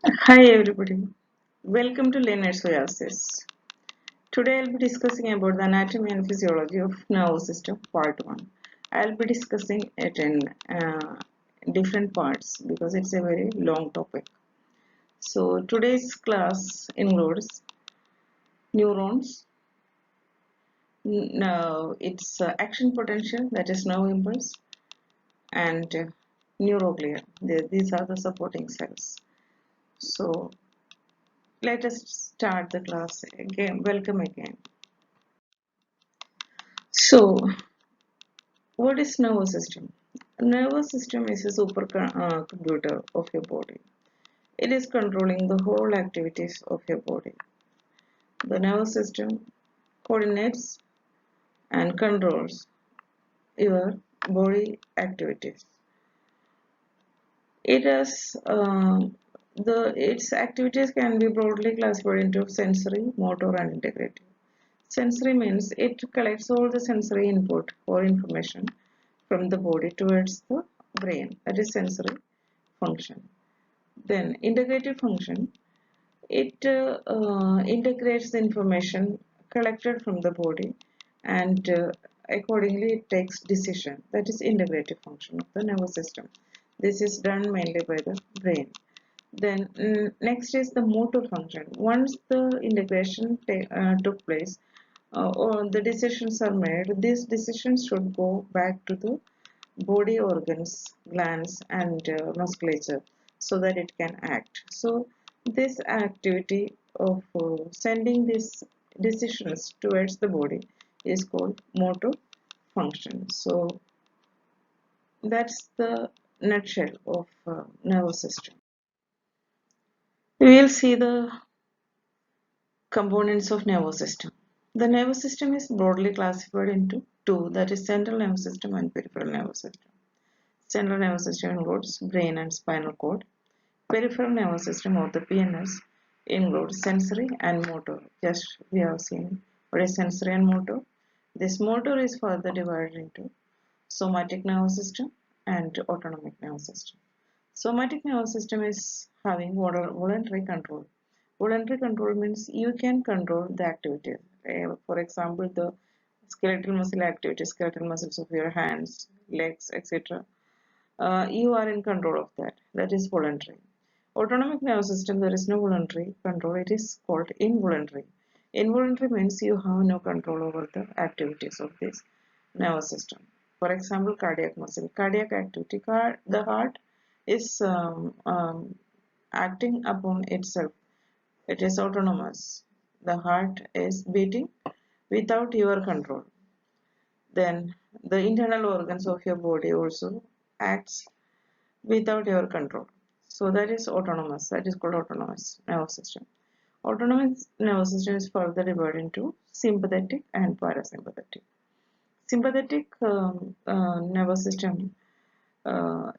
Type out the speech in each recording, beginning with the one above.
Hi everybody, welcome to Learner's Oasis. Today I'll be discussing about the anatomy and physiology of nervous system part 1. I'll be discussing it in different parts because it's a very long topic. So today's class includes neurons, its action potential, that is nerve impulse, and neuroglia. These are the supporting cells. So let us start the class again. Welcome again. So, what is nervous system? Nervous system is a computer of your body. It is controlling the whole activities of your body. The nervous system coordinates and controls your body activities. It has its activities can be broadly classified into sensory, motor, and integrative. Sensory means it collects all the sensory input or information from the body towards the brain. That is sensory function. Then integrative function, it integrates the information collected from the body and accordingly it takes decision. That is integrative function of the nervous system. This is done mainly by the brain. Then next is the motor function. Once the integration took place or the decisions are made, these decisions should go back to the body organs, glands, and musculature so that it can act. So, this activity of sending these decisions towards the body is called motor function. So, that's the nutshell of nervous system. We will see the components of nervous system. The nervous system is broadly classified into two, that is central nervous system and peripheral nervous system. Central nervous system includes brain and spinal cord. Peripheral nervous system or the PNS includes sensory and motor. Just we have seen what is sensory and motor. This motor is further divided into somatic nervous system and autonomic nervous system. Somatic nervous system is having voluntary control. Voluntary control means you can control the activities. For example, the skeletal muscle activities, skeletal muscles of your hands, legs, etc. You are in control of that. That is voluntary. Autonomic nervous system, there is no voluntary control. It is called involuntary. Involuntary means you have no control over the activities of this nervous system. For example, cardiac muscle. Cardiac activity. The heart is acting upon itself. It is autonomous. The heart is beating without your control. Then the internal organs of your body also acts without your control. So that is autonomous. That is called autonomous nervous system. Autonomous nervous system is further divided into sympathetic and parasympathetic. Sympathetic nervous system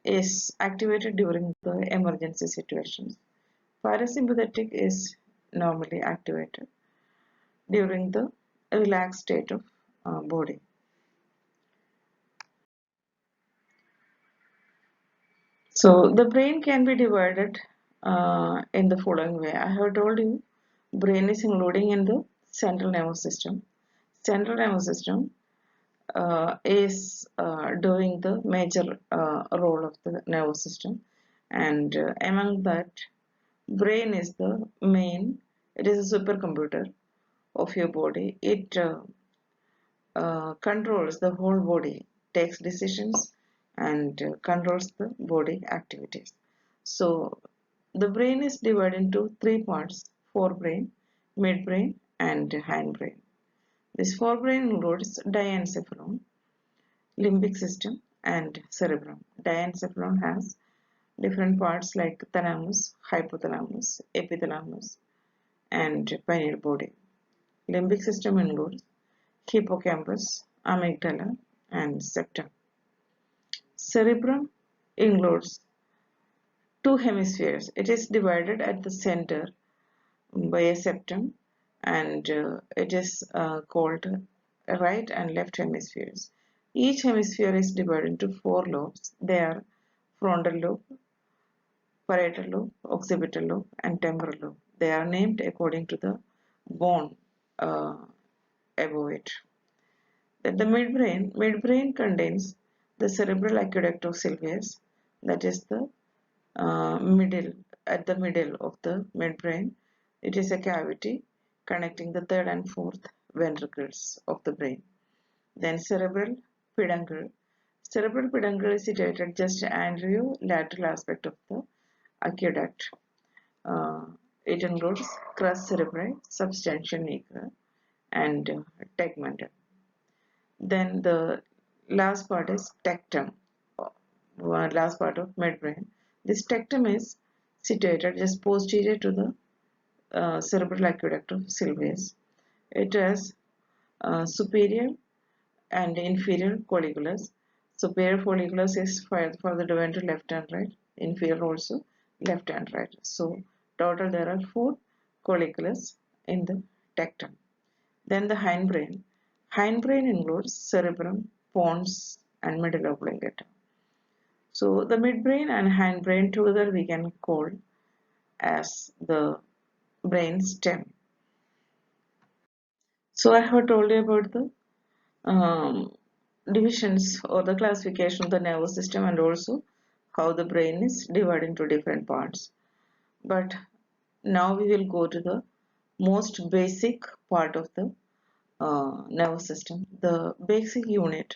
is activated during the emergency situations. Parasympathetic is normally activated during the relaxed state of body. So the brain can be divided in the following way. I have told you brain is including in the central nervous system. Central nervous system is doing the major role of the nervous system, and among that, brain is the main. It is a supercomputer of your body. It controls the whole body, takes decisions, and controls the body activities. So, the brain is divided into three parts: forebrain, midbrain, and hindbrain. This forebrain includes diencephalon, limbic system, and cerebrum. Diencephalon has different parts like thalamus, hypothalamus, epithalamus, and pineal body. Limbic system includes hippocampus, amygdala, and septum. Cerebrum includes two hemispheres. It is divided at the center by a septum, and it is called right and left hemispheres. Each hemisphere is divided into four lobes. They are frontal lobe, parietal lobe, occipital lobe, and temporal lobe. They are named according to the bone above it. Then the midbrain contains the cerebral aqueduct of Sylvius, that is the middle, at the middle of the midbrain. It is a cavity connecting the third and fourth ventricles of the brain. Then cerebral peduncle. Cerebral peduncle is situated just anterolateral aspect of the aqueduct. Uh, it includes crus cerebri, substantia nigra, and tegmentum. Then the last part is tectum, last part of midbrain. This tectum is situated just posterior to the cerebral aqueduct of Sylvius. It has superior and inferior colliculus. Superior colliculus is for the ventral left and right, inferior also left and right. So total there are 4 colliculus in the tectum. Then the hindbrain. Hindbrain includes cerebrum, pons, and medulla oblongata. So the midbrain and hindbrain together we can call as the brain stem. So I have told you about the um, divisions or the classification of the nervous system and also how the brain is divided into different parts. But now we will go to the most basic part of the nervous system. The basic unit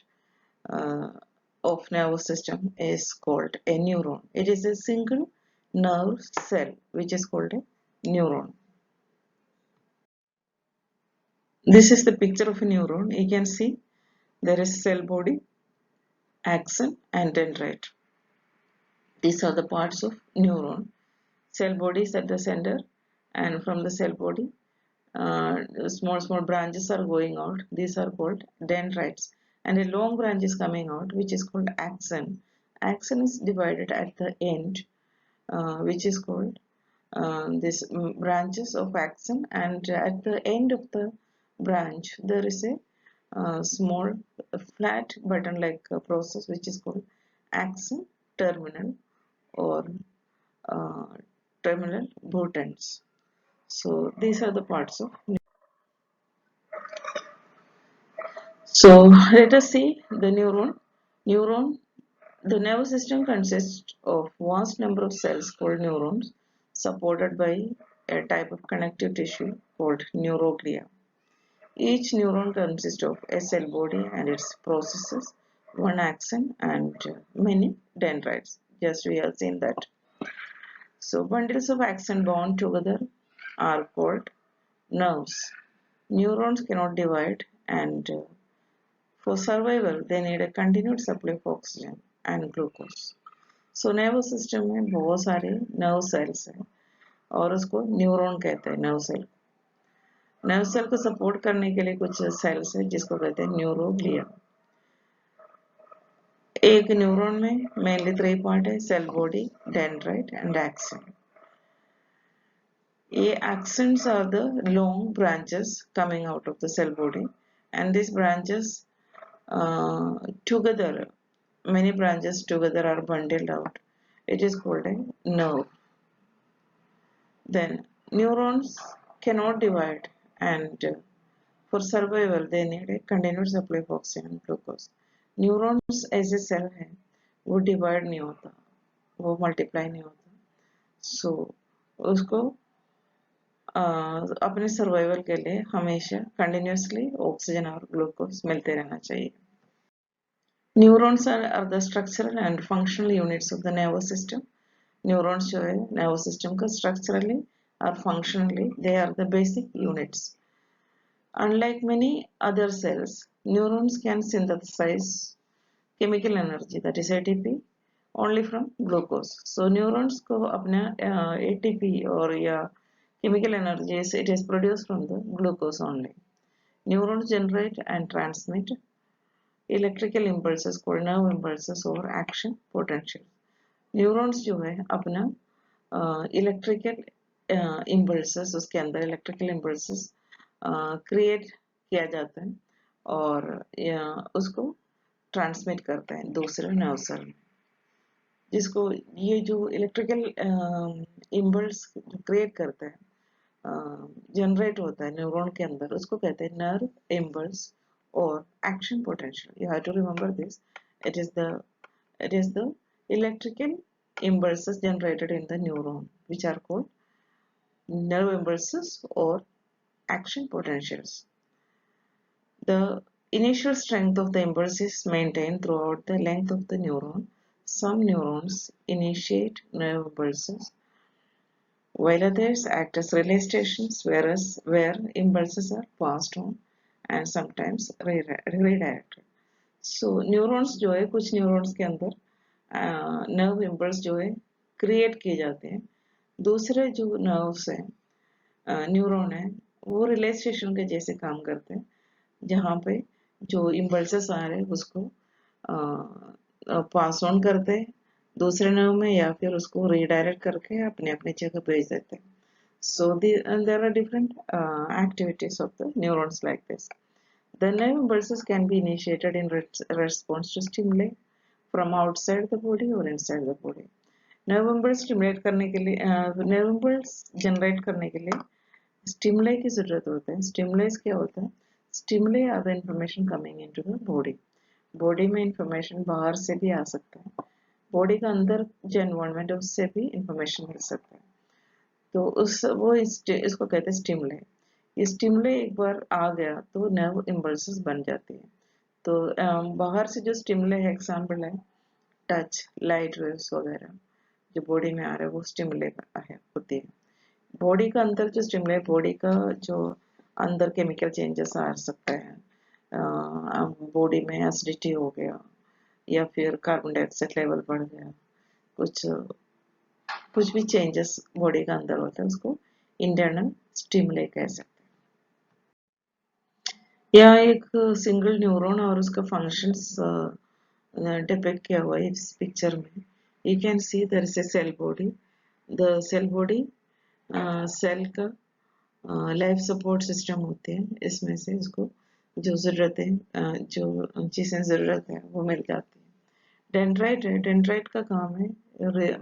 uh, of nervous system is called a neuron. It is a single nerve cell which is called a neuron. This is the picture of a neuron. You can see there is cell body, axon, and dendrite. These are the parts of neuron. Cell body is at the center, and from the cell body, small branches are going out. These are called dendrites, and a long branch is coming out, which is called axon. Axon is divided at the end, which is called this branches of axon, and at the end of the branch there is a small flat button like process which is called axon terminal or uh, terminal botends. So these are the parts of. So let us see the neuron. Neuron, the nervous system consists of vast number of cells called neurons supported by a type of connective tissue called neuroglia. Each neuron consists of a cell body and its processes, one axon and many dendrites. Just we have seen that. So bundles of axon bound together are called nerves. Neurons cannot divide and for survival they need a continued supply of oxygen and glucose. So nervous system में बहुत सारे nerve cells हैं और उसको neuron कहते हैं nerve cell को support करने के लिए कुछ सेल्स है जिसको कहते हैं न्यूरोग्लिया एक न्यूरॉन में मेनली 3 पार्ट है cell body dendrite and axon ये axons are the long branches coming out of the cell body and these branches together many branches together are bundled out. It is called a nerve. Then neurons cannot divide and for survival they need a continuous supply of oxygen and glucose. Neurons ऐसे cell हैं वो divide नहीं होता वो multiply नहीं होता सो उसको अपने सर्वाइवल के लिए हमेशा कंटिन्यूसली ऑक्सीजन और ग्लूकोज मिलते रहना चाहिए neurons are the structural and functional units of the nervous system neurons जो है नर्वस सिस्टम का स्ट्रक्चरली और functionally they are the basic units unlike many other cells neurons can synthesize chemical energy that is ATP only from glucose so neurons को अपना ATP और या chemical energy it is produced from the glucose only neurons generate and transmit electrical impulses called nerve impulses or action potential neurons जो है अपना electrical impulses उसके अंदर electrical impulses create किया जाता है और उसको ट्रांसमिट करते हैं दूसरे नर्व सेल में जिसको ये जो इलेक्ट्रिकल इम्पल्स क्रिएट करता है, जनरेट होता है न्यूरॉन के अंदर, उसको कहते हैं नर्व इम्पल्स और action potential. You have to remember this. It is the it is the electrical impulses generated in the neuron which are called nerve impulses or action potentials. The initial strength of the impulse is maintained throughout the length of the neuron. Some neurons initiate nerve impulses while others act as relay stations, where impulses are passed on and sometimes redirected. So neurons जो है, कुछ neurons के अंदर nerve impulse जो है create किए जाते हैं. दूसरे जो नर्व्स हैं, न्यूरॉन है, वो रिले स्टेशन के जैसे काम करते हैं, जहाँ पे जो इम्पल्सेस आ रहे हैं उसको पास ऑन करते हैं दूसरे नर्व में, या फिर उसको रीडायरेक्ट करके अपने अपने जगह भेज देते हैं. So there are different activities of the neurons like this. The nerve impulses can be initiated in response to stimuli from outside the body or inside the body. Nerve impulse stimulate करने के लिए, nerve impulse generate करने के लिए stimuli की जरूरत होता है. Stimulus क्या होता है? Stimuli are the information coming into the body. Body में information बाहर से भी आ सकता है. Body का अंदर जो environment है उससे भी information मिल सकता है. तो इसको कहते हैं स्टिमुले. ये स्टिमुले एक बार आ गया तो नर्व इम्पल्सेस बन जाती है. तो बाहर से जो स्टिमुले है, एग्जाम्पल है टच, लाइट वेव्स वगैरह जो बॉडी में आ रहा है वो स्टिमुले है होती है. बॉडी का अंदर जो स्टिमुले, बॉडी का जो अंदर केमिकल चेंजेस आ सकता है, बॉडी में एसिडिटी हो गया या फिर कार्बन डाइऑक्साइड लेवल बढ़ गया, कुछ भी चेंजेस बॉडी का अंदर होता है, उसको इंटरनल स्टिमुले कह सकते हैं. यहाँ एक सिंगल न्यूरॉन और उसका फंक्शंस डिपिक्ट किया हुआ है इस पिक्चर में. You can see there is a cell body. The cell body cell का लाइफ सपोर्ट सिस्टम होते हैं. इसमें से उसको जो ज़रूरतें जो चीज़ें ज़रूरत है वो मिल जाती है. डेंड्राइट है. डेंड्राइट का काम है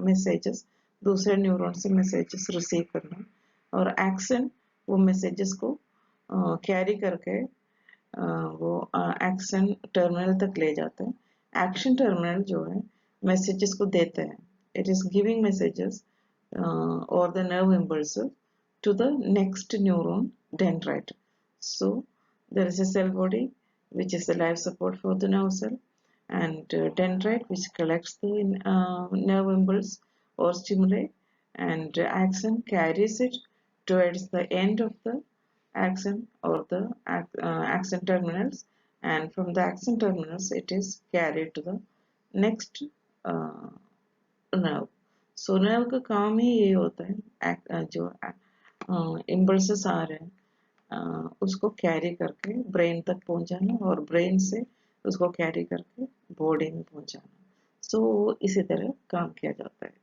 मैसेजेस, दूसरे न्यूरॉन से मैसेजेस रिसीव करना, और एक्सन वो मैसेजेस को कैरी करके वो एक्शन टर्मिनल तक ले जाता है. एक्शन टर्मिनल जो है मैसेजेस को देता है. It is giving messages or the nerve impulse to the next neuron dendrite. So there is a cell body which is the life support for the nerve cell, and dendrite which collects the nerve impulse or stimuli, and axon carries it towards the end of the axon or the axon terminals, and from the axon terminals it is carried to the next nerve. So nerve का काम ही ये होता है, जो impulses आ रहे हैं उसको carry करके ब्रेन तक पहुंचाना, और ब्रेन से उसको कैरी करके बॉडी में पहुंचाना. सो इसी तरह काम किया जाता है.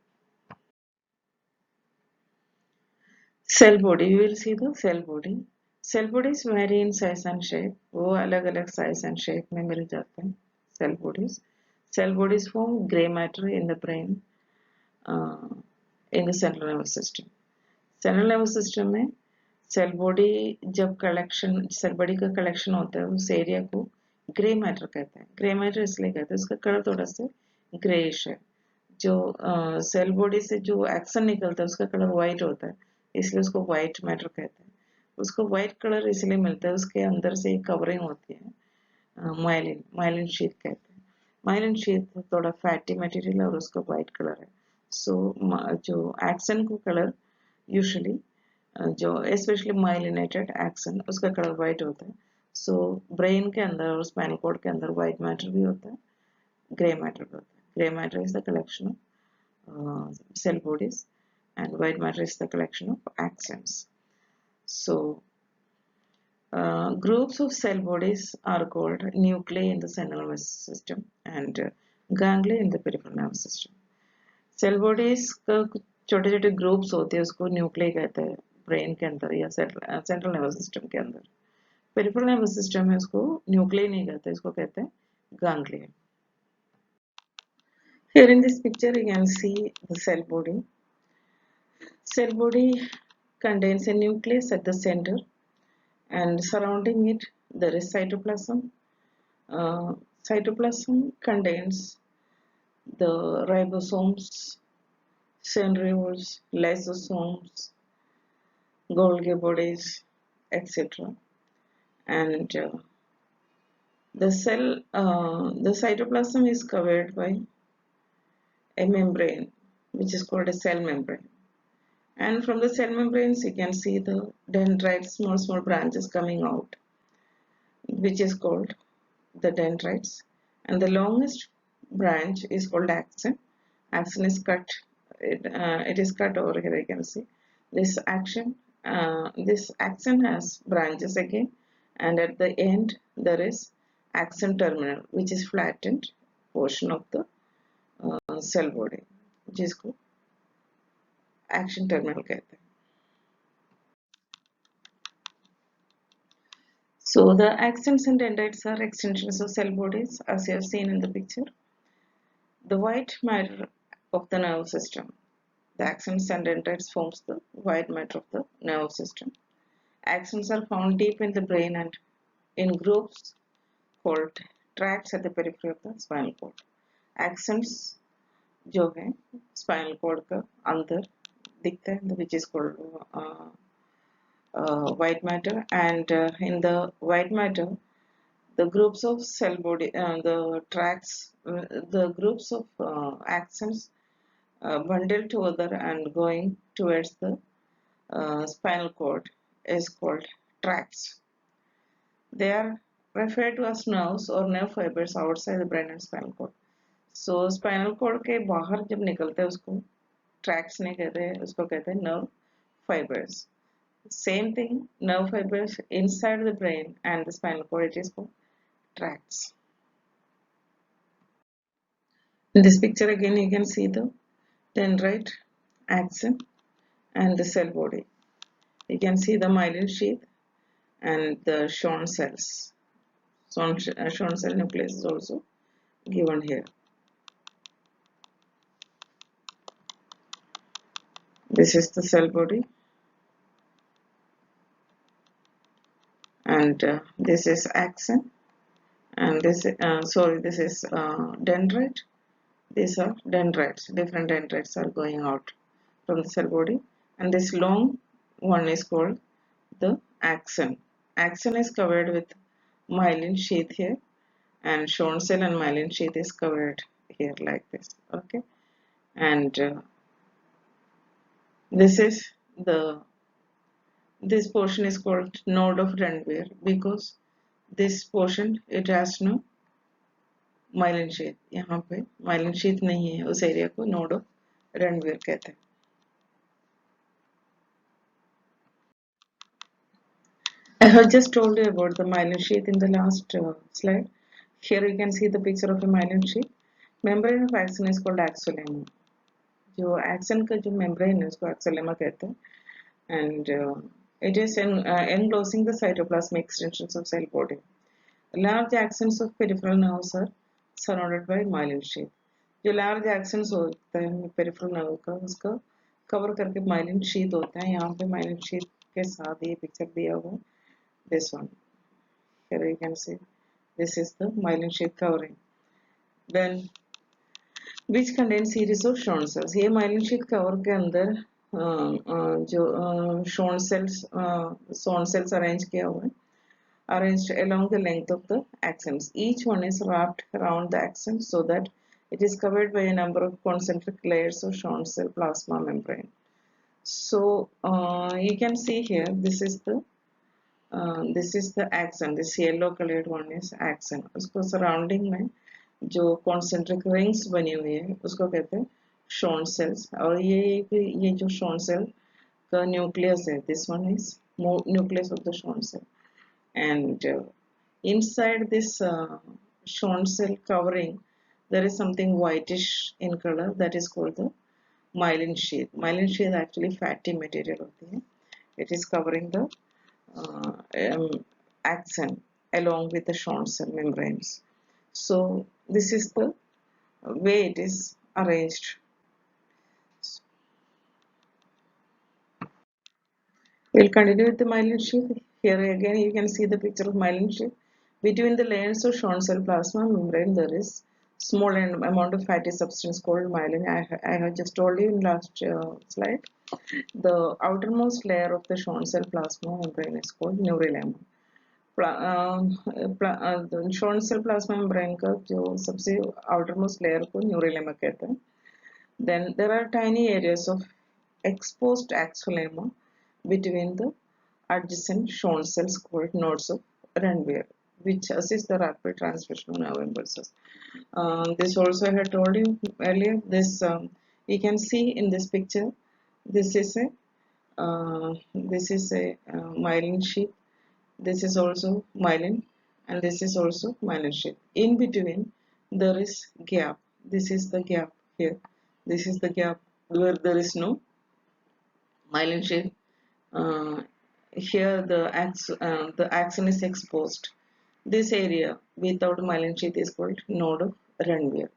Cell body, we will see the cell body. Cell bodies vary in size and shape. वो अलग अलग साइज एंड शेप में मिल जाते हैं cell bodies. Cell bodies form grey matter in the brain in the central nervous system. Central nervous system में cell body जब cell body का कलेक्शन होता है उस एरिया को ग्रे मैटर कहते हैं. ग्रे मैटर इसलिए कहते हैं उसका कलर थोड़ा सा ग्रेइश है. जो सेल बॉडी से जो एक्शन निकलता है उसका कलर व्हाइट होता है, इसलिए उसको व्हाइट मैटर कहते हैं. उसको व्हाइट कलर इसलिए मिलता है उसके अंदर से एक कवरिंग होती है, माइलिन शीथ कहते हैं. माइलिन शीथ थोड़ा फैटी मटेरियल और उसका व्हाइट कलर है. सो जो एक्सन को कलर यूजुअली जो स्पेशली माइलिनेटेड एक्सन उसका कलर वाइट होता है. सो ब्रेन के अंदर और स्पाइनल कॉर्ड के अंदर वाइट मैटर भी होता है, ग्रे मैटर भी होता है. Grey matter is the collection of cell bodies and white matter is the collection of axons. So groups of cell bodies are called nuclei in the central nervous system and ganglia in the peripheral nervous system. Cell bodies का छोटे छोटे groups होते हैं, उसको nucleus कहते हैं brain के अंदर या सेंट्रल नर्वस सिस्टम के अंदर. पेरिफेरल नर्वस सिस्टम में उसको न्यूक्लियस नहीं कहते, इसको कहते हैं ganglia. Here in this picture you can see the cell body. Cell body contains a nucleus at the center, and surrounding it there is cytoplasm. Cytoplasm contains the ribosomes, centrioles, lysosomes, Golgi bodies, etc. And the cytoplasm is covered by a membrane, which is called a cell membrane. And from the cell membranes, you can see the dendrites, small branches coming out, which is called the dendrites. And the longest branch is called axon. Axon is cut. It is cut over here. You can see this action. This axon has branches again, and at the end there is axon terminal, which is flattened portion of the cell body, जिसको action terminal कहते हैं. So the axons and dendrites are extensions of cell bodies, as you have seen in the picture. The white matter of the nerve system. The axons and dendrites forms the white matter of the nerve system. Axons are found deep in the brain and in groups called tracts at the periphery of the spinal cord. Axons जो है spinal cord का अंदर दिखता है, which is called white matter, and in the white matter the groups of cell body, the tracts, the groups of axons bundled together and going towards the spinal cord is called tracts. They are referred to as nerves or nerve fibers outside the brain and spinal cord. So spinal cord के बाहर जब निकलते हैं उसको tracts नहीं कहते हैं, उसको कहते हैं nerve fibers. Same thing, nerve fibers inside the brain and the spinal cord, it is called tracts. In this picture again you can see the dendrite, axon and the cell body. You can see the myelin sheath and the Schwann cells. Schwann cell nucleus is also given here. This is the cell body, and this is axon, and this this is dendrite. These are dendrites. Different dendrites are going out from the cell body, and this long one is called the axon. Axon is covered with myelin sheath here, and Schwann cell and myelin sheath is covered here like this. Okay, and this portion is called node of Renvir because this portion it has no myelin sheath. यहाँ पे myelin sheath नहीं है, उस area को node of Renvir कहते हैं. I have just told you about the myelin sheath in the last slide. Here you can see the picture of a myelin sheath. Membrane of axon is called axolema. जो axon का जो membrane है उसको axolema कहते हैं, and it is enclosing the cytoplasmic extensions of cell body. Large axons of peripheral nerves are surrounded by myelin sheath. जो large axons होता है peripheral nerve का, उसका cover करके myelin sheath होता है. यहाँ पे myelin sheath के साथ ये picture दिया हुआ है. This one. Here you can see this is the myelin sheath covering. Then which contains series of Schwann cells. ये myelin sheath cover के अंदर जो Schwann cells arrange किया हुआ है, arranged along the length of the axons. Each one is wrapped around the axon so that it is covered by a number of concentric layers of Schwann cell plasma membrane. So you can see here this is the axon. This yellow colored one is axon. उसको surrounding में जो concentric rings बनी हुई है उसको कहते हैं Schwann cells. और ये जो Schwann cell का nucleus है, this one is nucleus of the Schwann cell. And inside this Schwann cell covering there is something whitish in color that is called the myelin sheath. Myelin sheath actually fatty material होती है. It is covering the axon along with the Schwann cell membranes. So this is the way it is arranged. We'll continue with the myelin sheath. Here again you can see the picture of myelin sheath. Between the layers of Schwann cell plasma membrane there is small amount of fatty substance called myelin. I have just told you in last slide. The outermost layer of the Schwann cell plasma membrane is called neurolemma. Schwann cell plasma membrane का जो सबसे outermost layer को neurolemma कहते हैं. Then there are tiny areas of exposed axolemma between the adjacent Schwann cells called nodes of Ranvier, which assist the rapid transmission of nerve impulses. This also I had told you earlier. This you can see in this picture. This is a myelin sheath. This is also myelin, and this is also myelin sheath. In between, there is gap. This is the gap here. This is the gap where there is no myelin sheath. Here the axon is exposed. This area without myelin sheath is called node of Ranvier.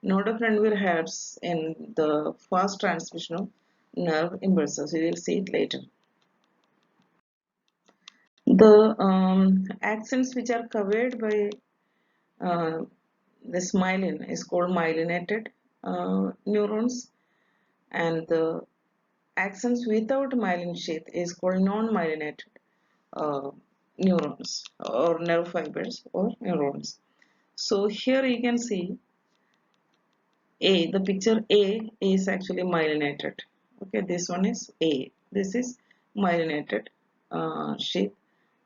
Node of Ranvier helps in the fast transmission of nerve impulses. We will see it later. The axons which are covered by uh, this myelin is called myelinated neurons, and the axons without myelin sheath is called non-myelinated uh, neurons or nerve fibers or neurons. So here you can see the picture A is actually myelinated. Okay, this one is A. This is myelinated sheath.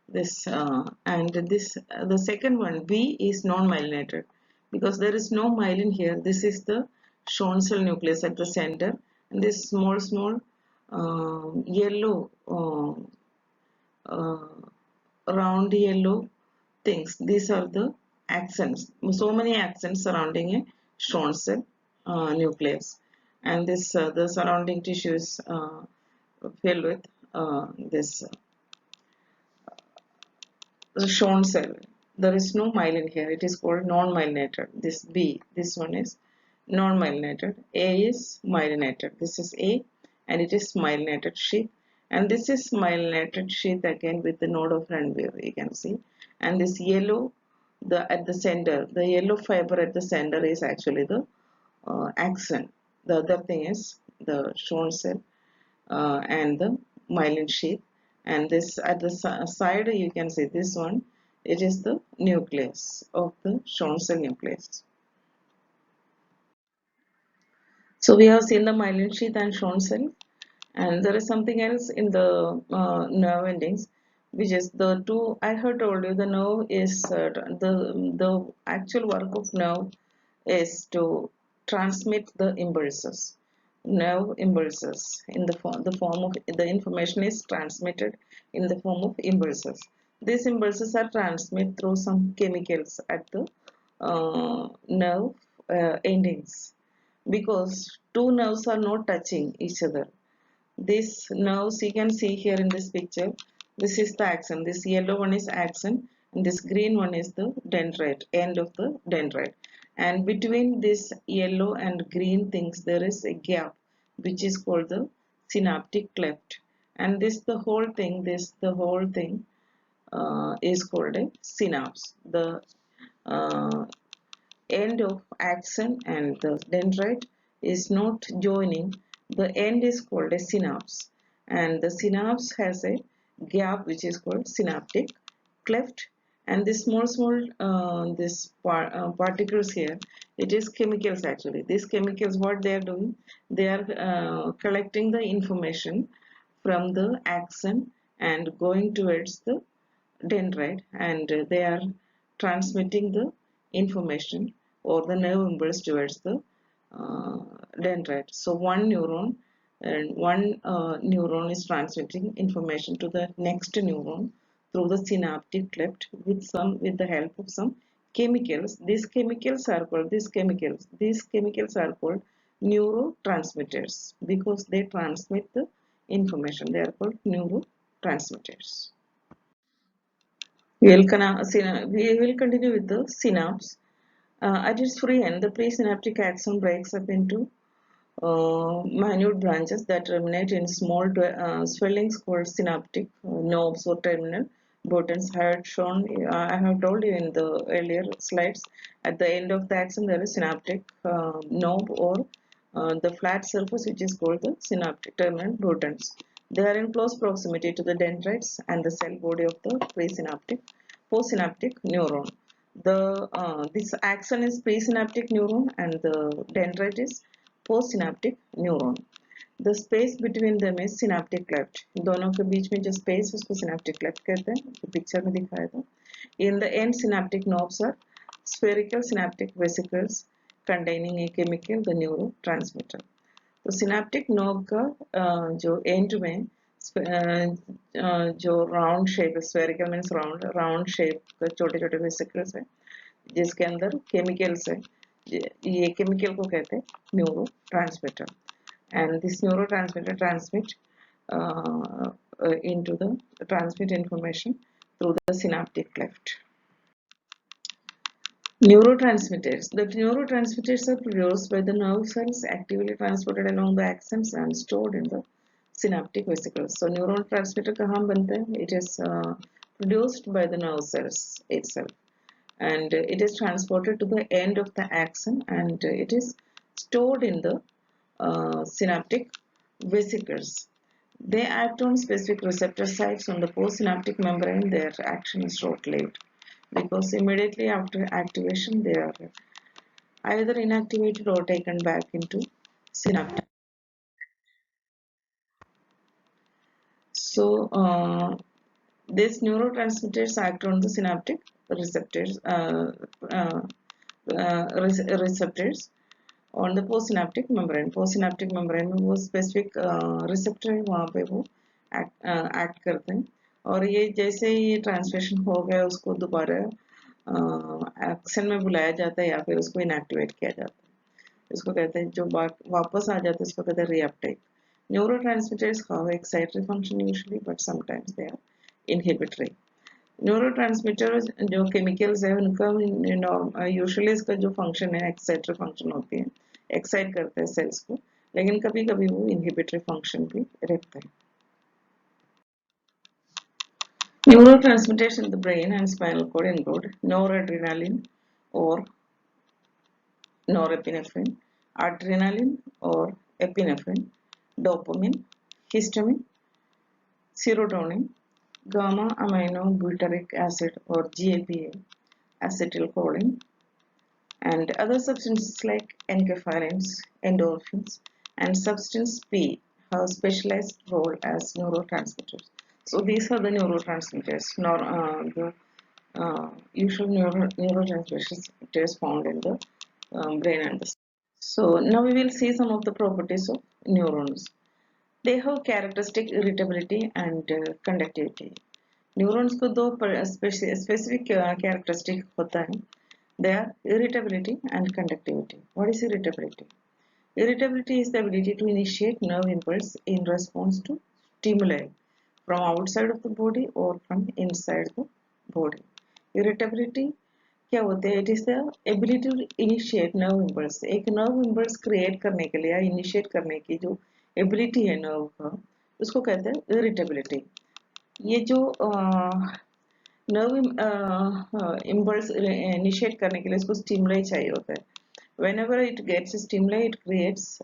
This and this the second one B is non-myelinated because there is no myelin here. This is the Schwann cell nucleus at the center, and this small yellow uh, round yellow things. These are the axons. So many axons surrounding a Schwann cell nucleus, and this the surrounding tissue is filled with this Schwann cell. There is no myelin here. It is called non-myelinated. This B, this one is non-myelinated. A is myelinated. This is A, and it is myelinated sheath. And this is myelinated sheath again with the node of Ranvier. You can see. And this yellow, the at the center, the yellow fiber at the center is actually the axon. The other thing is the Schwann cell and the myelin sheath, and this at the side you can see this one, it is the nucleus of the Schwann cell nucleus. So we have seen the myelin sheath and Schwann cell, and there is something else in the nerve endings, which is the two I had told you. The nerve is the actual work of nerve is to transmit the impulses, nerve impulses in the form of the information is transmitted in the form of impulses. These impulses are transmitted through some chemicals at the nerve endings, because two nerves are not touching each other. These nerves you can see here in this picture. This is the axon. This yellow one is axon, and this green one is the dendrite, end of the dendrite. And between this yellow and green things, there is a gap, which is called the synaptic cleft. And the whole thing is called a synapse. The uh, end of axon and the dendrite is not joining, the end is called a synapse, and the synapse has a gap which is called synaptic cleft. And this small particles here, it is chemicals actually. These chemicals, what they are doing, they are collecting the information from the axon and going towards the dendrite, and they are transmitting the information or the nerve impulse towards the uh, dendrite. So one neuron is transmitting information to the next neuron through the synaptic cleft with the help of some chemicals. These chemicals are called neurotransmitters because they transmit the information. They are called neurotransmitters. We will continue with the synapse. At its free end, the presynaptic axon breaks up into minute branches that terminate in small swellings called synaptic knobs or terminal buttons. I have told you in the earlier slides. At the end of the axon, there is synaptic knob or the flat surface, which is called the synaptic terminal buttons. They are in close proximity to the dendrites and the cell body of the postsynaptic neuron. This axon is presynaptic neuron and the dendrite is postsynaptic neuron. The space between them is synaptic cleft. दोनों के बीच में जो space उसको synaptic cleft कहते हैं, जो picture में दिखाया था. In the end, synaptic knobs are spherical synaptic vesicles containing a chemical, the neurotransmitter. तो सिनेप्टिक नोब का जो एंड में जो round shape spherical means round shape का छोटे छोटे वेसिकल्स है जिसके अंदर केमिकल्स है. ये केमिकल को कहते हैं neuro transmitter. And this neuro transmitter transmit information through the synaptic cleft. Neurotransmitters. The neurotransmitters are produced by the nerve cells, actively transported along the axons and stored in the synaptic vesicles. So neurotransmitter कहाँ बनता है? It is produced by the nerve cells itself, and it is transported to the end of the axon, and it is stored in the synaptic vesicles. They act on specific receptor sites on the postsynaptic membrane. Their action is short-lived because immediately after activation they are either inactivated or taken back into synaptic. So these neurotransmitters act on the synaptic receptors uh, receptors on the postsynaptic membrane. Postsynaptic membrane में वो specific receptor है, वहाँ पे वो act करते हैं. और ये जैसे ही ट्रांसलेशन हो गया उसको दोबारा एक्शन में बुलाया जाता है या फिर उसको इनएक्टिवेट किया जाता है. इसको कहते हैं जो वापस आ जाते हैं उसको कहते हैं reuptake. Neurotransmitters have excitatory function usually, but sometimes they are inhibitory. Neurotransmitter जो केमिकल्स है उनका यूजुअली इसका जो फंक्शन है एक्साइटरी फंक्शन होती है, एक्साइट करते हैं सेल्स को, लेकिन कभी कभी वो इनहिबिटरी फंक्शन भी रखते हैं. Neurotransmitters in the brain and spinal cord include noradrenaline or norepinephrine, adrenaline or epinephrine, dopamine, histamine, serotonin, gamma aminobutyric acid or GABA, acetylcholine, and other substances like enkephalins, endorphins, and substance P have a specialized role as neurotransmitters. So these are the neurotransmitters, the usual neurotransmitters found in the brain and the. So now we will see some of the properties of neurons. They have characteristic irritability and conductivity. Neurons को दो specific characteristic होता है. They are irritability and conductivity. What is irritability? Irritability is the ability to initiate nerve impulse in response to stimuli from outside of the body or from inside the body. Irritability क्या होते हैं? It is the ability to initiate nerve impulse. एक nerve impulse create करने के लिए या initiate करने की जो ability है nerve का, उसको कहते हैं irritability. ये जो नर्व इम्पल्स इनिशिएट करने के लिए इसको स्टिमुलाई चाहिए होता है. whenever it gets stimuli it creates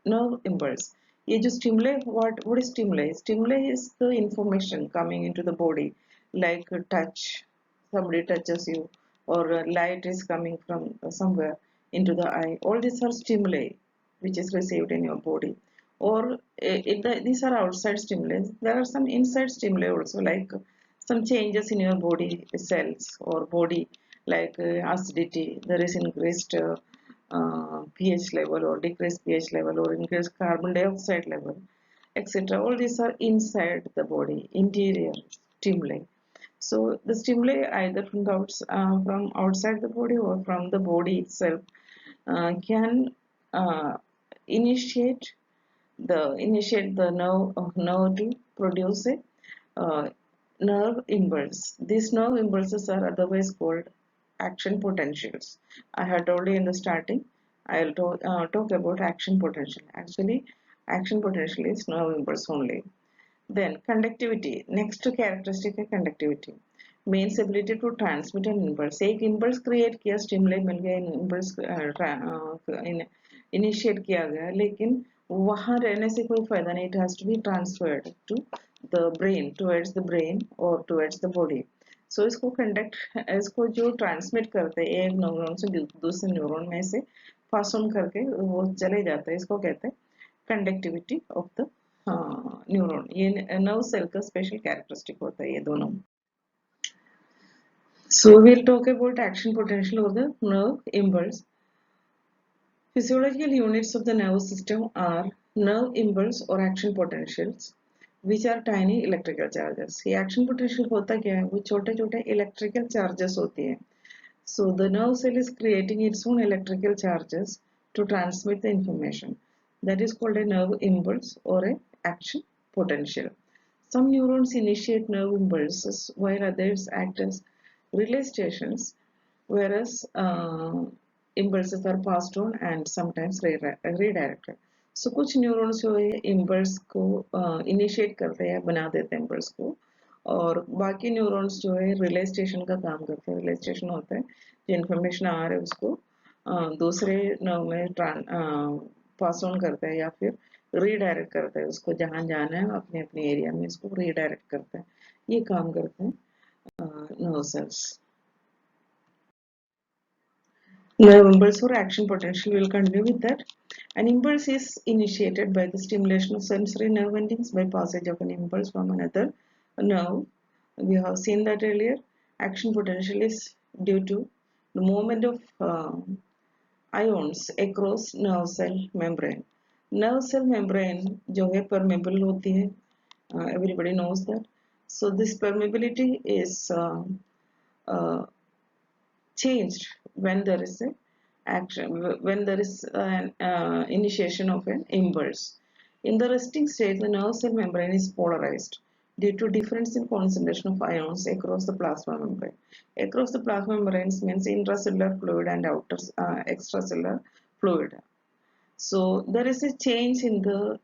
nerve impulse. ये जो stimuli, what is stimuli? Stimuli is the information coming into the body, like touch, somebody touches you, or light is coming from somewhere into the eye. All these are stimuli which is received in your body. Or these are outside stimuli. There are some inside stimuli also, like some changes in your body cells or body, like acidity, there is increased pH level or decreased pH level or increased carbon dioxide level, etc. All these are inside the body, interior stimuli. So the stimuli either from outside the body or from the body itself can uh, initiate the nerve to produce a nerve impulse. These nerve impulses are otherwise called action potentials. I had told you in the starting, I'll talk about action potential. Actually, action potential is nerve impulse only. Then conductivity. Next characteristic है conductivity. Means ability to transmit an impulse. एक impulse create किया, stimuli मिल गया, impulse initiate किया गया, लेकिन वहाँ रहने से कोई फायदा नहीं. It has to be transferred to the brain, towards the brain or towards the body. So इसको conduct, इसको जो transmit करते हैं एक न्यूरॉन से दूसरे न्यूरॉन में से पास ऑन करके वो चले जाते हैं, इसको कहते हैं conductivity of the न्यूरॉन. ये नर्व सेल का स्पेशल कैरेक्टरिस्टिक होता है ये दोनों. So we'll talk about action potential of the nerve impulse. Physiological units of the nervous system are nerve impulse or action potentials, which are tiny electrical charges. ये action potential होता क्या है? वो छोटे छोटे electrical charges होती है. So the nerve cell is creating its own electrical charges to transmit the information. That is called a nerve impulse or a action potential. Some neurons initiate nerve impulses while others act as relay stations, whereas impulses are passed on and sometimes redirected. So कुछ neurons जो है impulse को initiate करते हैं, बना देते हैं impulse को, और बाकी न्यूरॉन्स जो है रिले स्टेशन का काम करते हैं. रिले स्टेशन होता है जो इन्फॉर्मेशन आ रहा है उसको दूसरे नर्व में पास ऑन करता है या फिर रीडायरेक्ट करता है, उसको जहाँ जाना है अपने अपने एरिया में इसको रीडायरेक्ट करता है. ये काम करते हैं nerve cells. Nerve impulse or action potential, will continue with that. An impulse is initiated by the stimulation of sensory nerve endings by passage of an impulse from another nerve. We have seen that earlier. Action potential is due to the movement of ions across nerve cell membrane. Nerve cell membrane जो है permeable होती है. Everybody knows that. So this permeability is changed when there is a action, when there is an initiation of an impulse. In the resting state, the nerve cell membrane is polarized due to difference in concentration of ions across the plasma membrane. Across the plasma membranes means intracellular fluid and extracellular fluid. So there is a change in the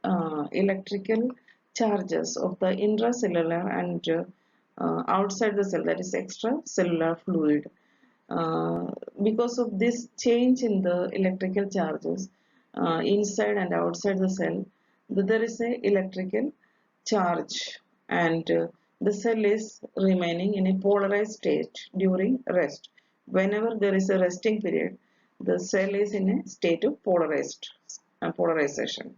electrical charges of the intracellular and outside the cell, that is extracellular fluid. Because of this change in the electrical charges inside and outside the cell, there is a electrical charge, and the cell is remaining in a polarized state during rest. Whenever there is a resting period, the cell is in a state of polarization.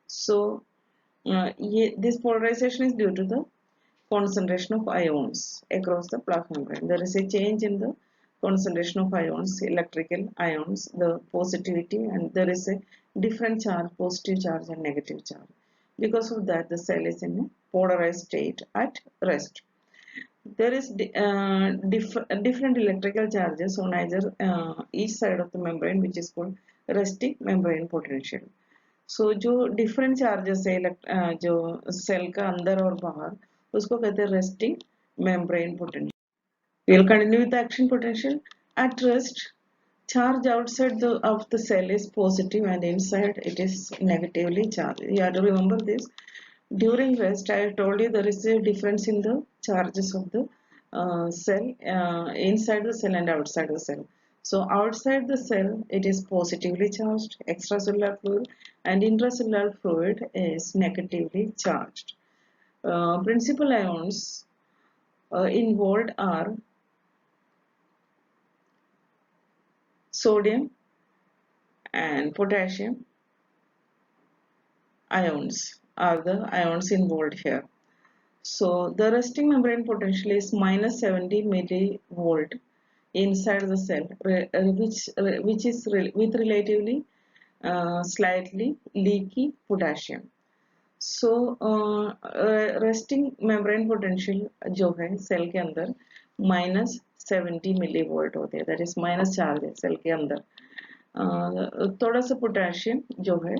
So this polarization is due to the concentration of ions across the plasma membrane. There is a change in the concentration of ions, electrical ions, the positivity, and there is a different charge, positive charge and negative charge. Because of that, the cell is in a polarized state at rest. There is different electrical charges on either each side of the membrane, which is called resting membrane potential. So जो different charges है जो cell का अंदर और बाहर, उसको कहते हैं resting membrane potential. We will continue with the action potential. At rest, charge outside of the cell is positive and inside it is negatively charged. You have to remember this. During rest, I told you there is a difference in the charges of the cell, inside the cell and outside the cell. So outside the cell, it is positively charged, extracellular fluid, and intracellular fluid is negatively charged. Principal ions involved are sodium and potassium ions are the ions involved here. So the resting membrane potential is minus 70 millivolt inside the cell, which is with relatively slightly leaky potassium. So resting membrane potential जो है cell के अंदर minus 70 millivolt होते हैं, that is minus charge है cell के अंदर. थोड़ा सा पोटेशियम जो है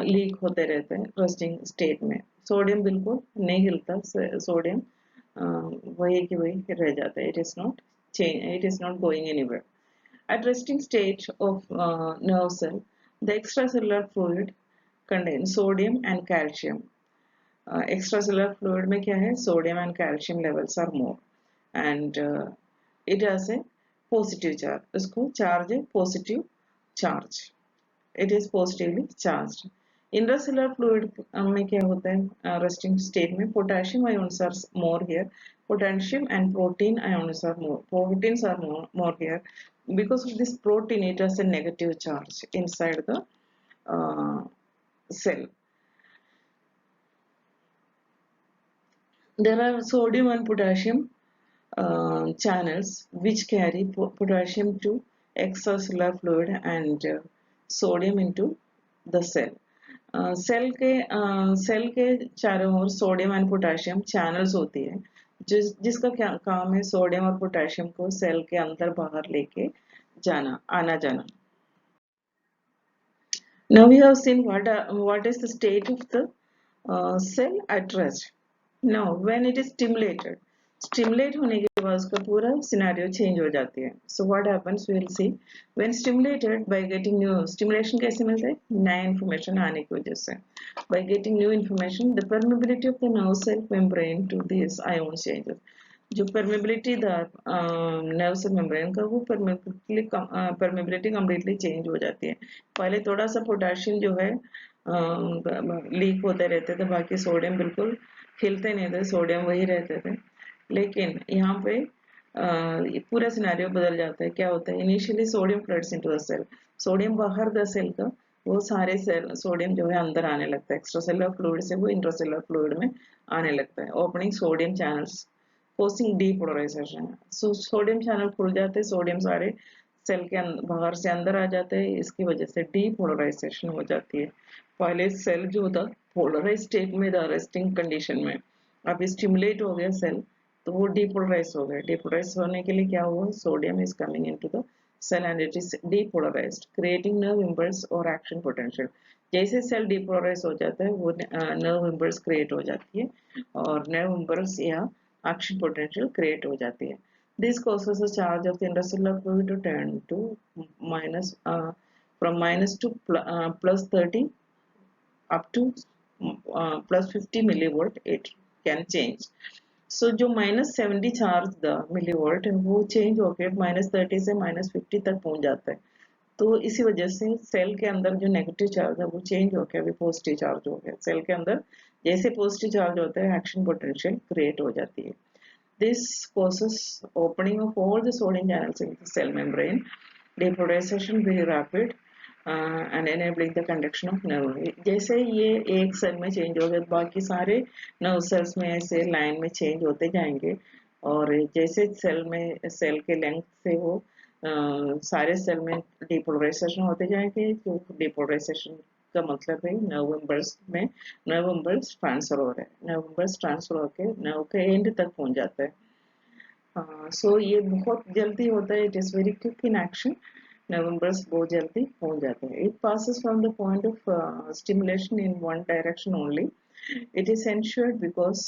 लीक होते रहते हैं रेस्टिंग स्टेट में. सोडियम बिल्कुल नहीं हिलता, सोडियम वही की वही रह जाता है, it is not change, it is not going anywhere. At resting state of nerve cell, the extracellular fluid contains sodium and calcium. Extracellular fluid में क्या है? Sodium and calcium levels are more, and it has a positive charge. इसको charge है positive charge. It is positively charged. Intracellular fluid में क्या होता है? Resting state में potassium ions are more here. Potassium and protein ions are more. Proteins are more here. Because of this protein, it has a negative charge inside the cell. There are sodium and potassium channels which carry potassium to extracellular fluid and sodium into the cell. Cell के चारों ओर sodium and potassium channels होती है जिसका क्या काम है? Sodium और पोटेशियम को सेल के अंदर बाहर लेके जाना, आना जाना. Now we have seen what is the state of the cell at rest. Now when it is stimulated, stimulate होने के बाद उसका पूरा सिनेरियो चेंज हो जाती है. So what happens? We will see. When stimulated by getting new stimulation कैसे मिलता है? नया information आने की वजह से. By getting new information, the permeability of the nerve cell membrane to these ion changes. जो permeability था nerve cell membrane का वो permeability completely change हो जाती है. पहले थोड़ा सा पोटेशियम जो है लीक होते रहते थे, बाकी सोडियम बिल्कुल हिलते नहीं थे, सोडियम वही रहते थे. लेकिन यहाँ पे पूरा सिनेरियो बदल जाता है. क्या होता है? Initially sodium floods into the cell. Sodium बाहर द सेल का, वो सारे सेल सोडियम जो है अंदर आने लगता है. एक्स्ट्रासेलुलर फ्लूइड से वो इंट्रासेलुलर फ्लूइड में आने लगता है. Opening sodium channels causing depolarization. Sodium channel खुल जाते हैं, सोडियम सारे सेल के बाहर से अंदर आ जाते हैं. इसकी वजह से डीपोलराइजेशन हो जाती है. पहले सेल जो होता पोलराइज स्टेट में था, रेस्टिंग कंडीशन में, अब स्टिमुलेट हो गया सेल तो वो डीपोलराइज हो गया. डीपोलराइज होने के लिए क्या हुआ? Sodium is coming into the cell and it is depolarized creating nerve impulse और एक्शन पोटेंशियल. जैसे सेल डीपोलराइज हो जाता है वो नर्व इम्पल्स क्रिएट हो जाती है और नर्व इम्पल्स या action potential create हो जाती है. This causes the charge of the intracellular fluid to turn to minus from minus to plus 30 up to plus 50 millivolt it can change. So जो minus 70 charge the millivolt वो change होके minus 30 से minus 50 तक पहुंच जाता है. तो इसी वजह से सेल के अंदर जो नेगेटिव चार्ज है वो चेंज होकर अभी पॉजिटिव चार्ज हो गया. सेल के अंदर जैसे पॉजिटिव चार्ज होता है एक्शन पोटेंशियल क्रिएट हो जाती है. This causes opening of all the sodium channels in the cell membrane, depolarization very rapid and enabling the conduction of nerve. जैसे ये एक सेल में चेंज हो गया बाकी सारे नर्व सेल्स में ऐसे लाइन में चेंज होते जाएंगे और जैसे सेल के लेंथ से वो सारे सेल में डीपोलराइजेशन होते जाएंगे. जो डीपोलराइजेशन का मतलब है नर्व इम्पल्स में नर्व इम्पल्स ट्रांसफर हो रहा है. नर्व इम्पल्स ट्रांसफर होकर नर्व के एंड तक पहुंच जाता है. सो ये बहुत जल्दी होता है. It is very quick in action. Nerve impulse बहुत जल्दी पहुंच जाते हैं. It passes from the point of stimulation in one direction only. It is ensured because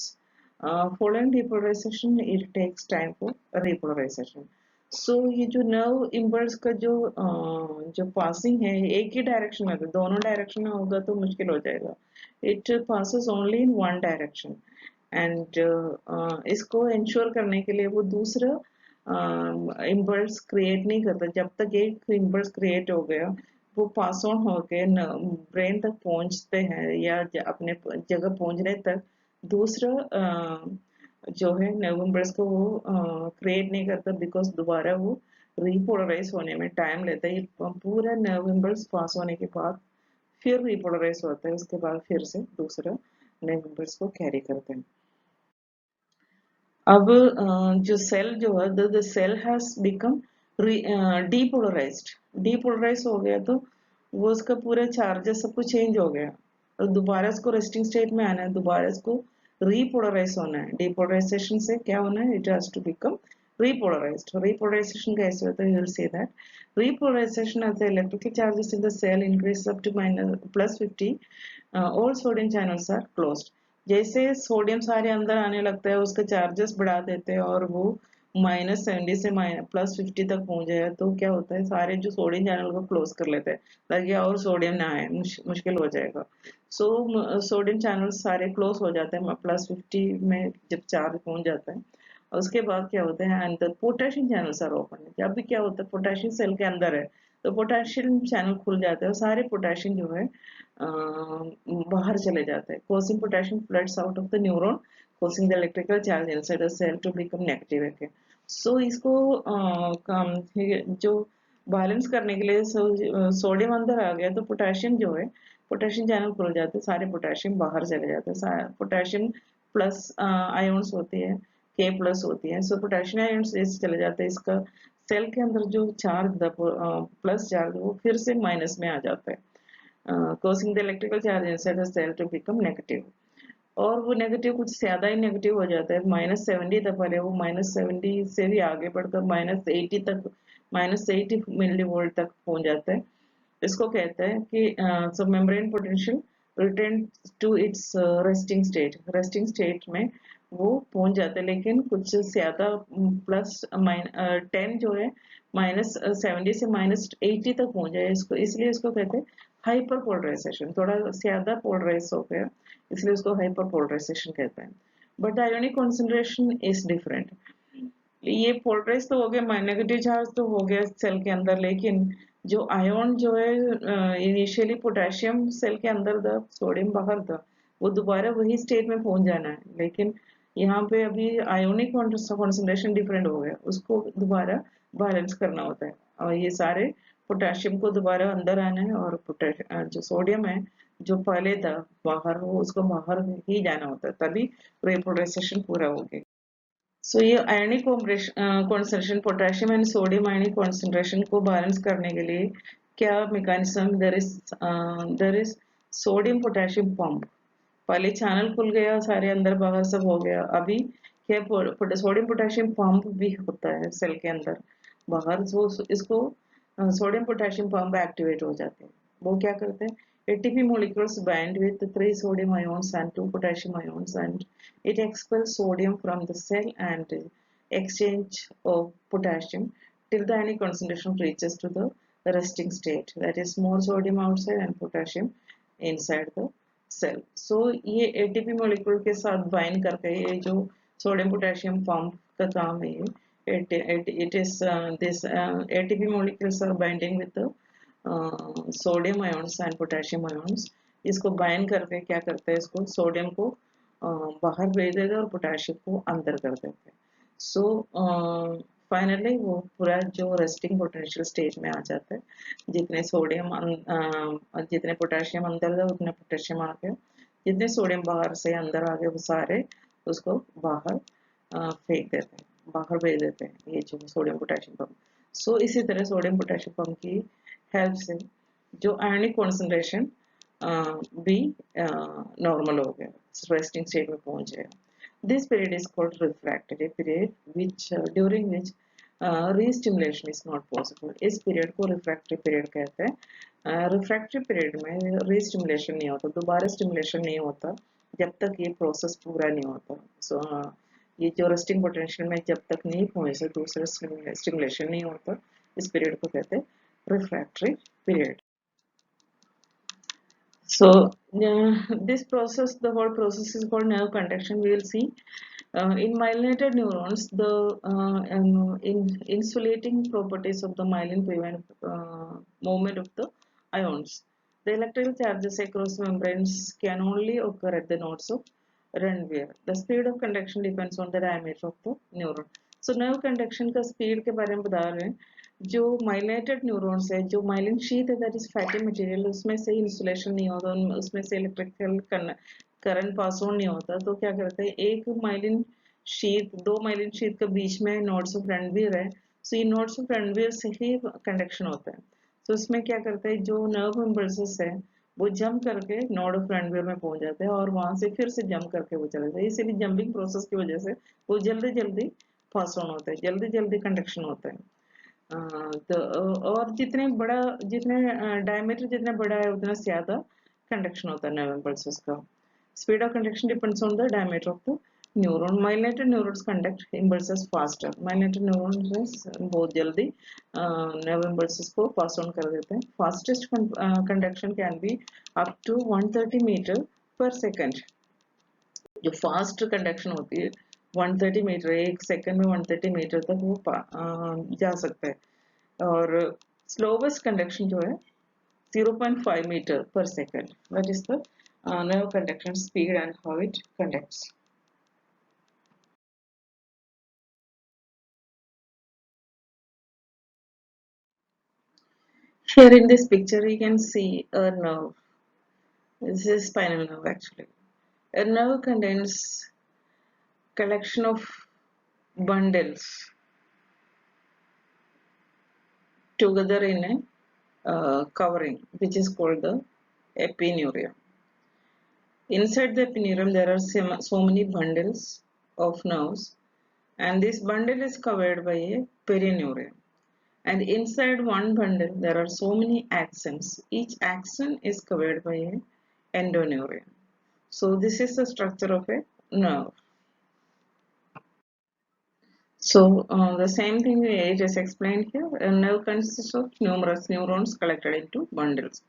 following depolarization it takes time for repolarization. सो ये जो नर्व इम्पल्स का जो passing है एक ही डायरेक्शन में, दोनों डायरेक्शन में होगा तो मुश्किल हो जाएगा. It passes only in one direction and इसको इंश्योर करने के लिए वो दूसरा इम्पल्स क्रिएट नहीं करता. जब तक एक इम्पल्स क्रिएट हो गया वो पास ऑन होके ब्रेन तक पहुंचते हैं या अपने जगह पहुंचने तक दूसरा जो है नर्व इम्पल्स को वो क्रिएट नहीं करता बिकॉज दोबारा वो रीपोलराइज होने में टाइम लेता है. पूरा नर्व इम्पल्स पास होने के बाद फिर रीपोलराइज होता है, उसके बाद फिर से दूसरा नर्व इम्पल्स को कैरी करते हैं. अब जो सेल जो है the cell has become depolarized. Depolarize हो गया तो वो उसका पूरा चार्जेस सब कुछ चेंज हो गया और दोबारा इसको रेस्टिंग स्टेट में आना है, दोबारा इसको रीपोलराइज होना है. डीपोलराइजेशन से क्या होना है? It has to become repolarized. Repolarization कैसे होता है? You will see that. Repolarization as the electrical charges in the cell increase up to minus plus 50. All sodium channels are closed. जैसे सोडियम सारे अंदर आने लगता है उसका चार्जेस बढ़ा देते हैं और वो -70 से +50 तक पहुंच जाए तो क्या होता है, सारे जो सोडियम चैनल को क्लोज कर लेते हैं ताकि और सोडियम ना आए, मुश्किल हो जाएगा। सोडियम चैनल सारे क्लोज हो जाते हैं +50 में जब चार्ज पहुंच जाता है। और उसके बाद क्या होता है, अंदर पोटेशियम चैनल आर ओपन है। जब भी क्या होता है, पोटेशियम सेल के अंदर है तो पोटेशियम चैनल खुल जाता है और सारे पोटेशियम जो है बाहर चले जाते हैं। causing potassium floods out of the neuron, causing the electrical charge inside the cell to become negative again. सो इसको जो बैलेंस करने के लिए सोडियम अंदर आ गया तो पोटेशियम जो है, पोटेशियम चैनल खुल जाते हैं, सारे पोटेशियम बाहर चले जाते हैं। पोटेशियम प्लस आयोन्स होती है, के प्लस होती है, सो पोटेशियम आयोन्स चले जाते हैं। इसका सेल के अंदर जो चार्ज प्लस चार्ज वो फिर से माइनस में आ जाता है, causing the electrical charge inside the cell to become negative। और वो नेगेटिव कुछ ज्यादा ही नेगेटिव हो जाता है, -70 तक, पहले वो -70 से भी आगे बढ़कर -80 तक, -80 मिली वोल्ट तक पहुंच जाता है। इसको कहते हैं कि so membrane potential return to its resting state में वो पहुंच जाता है, लेकिन कुछ ज्यादा +10 जो है -70 से -80 तक पहुंच जाए, इसको इसलिए इसको कहते हैं हाइपर पोलराइजेशन, थोड़ा ज्यादा पोलराइज हो गया, इसलिए उसको हाइपर पोलराइजेशन कहते हैं। But ionic concentration is different. ये पोलराइज तो हो गया, नेगेटिव चार्ज तो हो गया सेल के अंदर, लेकिन जो आयोन जो है इनिशियली पोटेशियम सेल के अंदर था, सोडियम बाहर था, वो दोबारा वही स्टेट में पहुंच जाना है, लेकिन यहाँ पे अभी आयोनिक कॉन्सेंट्रेशन डिफरेंट हो गया, उसको दोबारा बैलेंस करना होता है। और ये सारे पोटेशियम को दोबारा अंदर आना है, और जो सोडियम है जो पहले था बाहर, वो उसको बाहर ही जाना होता है, तभी रिपोलराइजेशन पूरा हो गया। सो ये ionic concentration, potassium and sodium ionic concentration को बैलेंस करने के लिए क्या mechanism, there is sodium potassium pump. पहले चैनल खुल गया, सारे अंदर बाहर सब हो गया, अभी क्या सोडियम पोटेशियम पंप भी होता है सेल के अंदर बाहर, वो इसको सोडियम पोटेशियम पंप एक्टिवेट हो जाते हैं। वो क्या करते हैं, ATP molecules bind with 3 sodium ions and 2 potassium ions, and it expels sodium from the cell and exchange of potassium till the ionic concentration reaches to the resting state, that is more sodium outside and potassium inside the cell। So ये ATP molecule के साथ bind करके, ये जो sodium potassium pump का काम है, it is this ATP molecules are binding with the sodium ions and potassium ions. इसको बाइंड करके क्या करते हैं, इसको सोडियम को बाहर भेज देते हैं और पोटेशियम को अंदर कर देते हैं। सो फाइनली वो पूरा जो रेस्टिंग पोटेंशियल स्टेज में आ जाता है, जितने सोडियम जितने पोटेशियम अंदर था उतने पोटेशियम आ गया, जितने सोडियम बाहर से अंदर आ गए वो सारे उसको बाहर फेंक देते हैं, बाहर भेज देते हैं, ये जो सोडियम पोटेशियम पंप। सो इसी तरह सोडियम पोटेशियम पंप की हेल्प से जो आयनिक कॉन्सेंट्रेशन भी नॉर्मल हो गया, रेस्टिंग स्टेट में पहुंच गया। This period is called refractory period, which during which restimulation is not possible. इस पीरियड को रिफ्रैक्टरी पीरियड कहते हैं। रिफ्रैक्टरी पीरियड में रीस्टिमुलेशन नहीं होता, दोबारा स्टिमुलेशन नहीं होता जब तक ये प्रोसेस पूरा नहीं होता। सो ये जो रेस्टिंग पोटेंशियल में जब तक नहीं पहुंचे, दूसरा स्टिमुलेशन नहीं होता, इस पीरियड को कहते हैं refractory period। So this process, the whole process is called nerve conduction. We will see in myelinated neurons, the insulating properties of the myelin prevent movement of the ions. The electrical charges across membranes can only occur at the nodes of Ranvier. The speed of conduction depends on the diameter of the neuron. So nerve conduction का speed के बारे में बता रहे हैं। जो myelinated neurons है, जो माइलिन शीथ है, दैट इज फैटी मटेरियल, उसमें से इंसुलेशन नहीं होता, उसमें से इलेक्ट्रिकल करंट पास ऑन नहीं होता, तो क्या करते हैं, एक माइलिन शीथ, दो माइलिन शीथ के बीच में नोड्स ऑफ रणवीर है, सो ये नोड्स ऑफ रणवीर से ही कंडक्शन होता है। तो इसमें क्या करते हैं, जो नर्व इम्पल्सेस है वो जंप करके नोड ऑफ रणवीर में पहुंच जाते हैं और वहां से फिर से जंप करके वो चले जाते हैं। इसीलिए जंपिंग प्रोसेस की वजह से वो जल्दी जल्दी पास ऑन होता है, जल्दी जल्दी कंडक्शन होता है। तो और जितने डायमीटर जितना बड़ा है उतना ज्यादा कंडक्शन होता है नर्व इम्पल्सेस का। Speed of conduction depends on the diameter of the Myelinated neurons conduct impulses faster. Myelinated neurons बहुत जल्दी nerve impulses को pass on कर देते हैं. Fastest conduction can be up to 130 meter per second. जो fast conduction होती है 130 metre, एक सेकंड में 130 मीटर तक वो जा सकता है. और slowest conduction जो है 0.5 meter per second. That is the nerve conduction speed and how it conducts. Here in this picture you can see a nerve. This is spinal nerve actually. A nerve contains collection of bundles together in a covering which is called the epineurium. Inside the epineurium there are so many bundles of nerves, and this bundle is covered by a perineurium. And inside one bundle there are so many axons. Each axon is covered by a endoneurium. So this is the structure of a nerve. So the same thing it is explained here. A nerve consists of numerous neurons collected into bundles.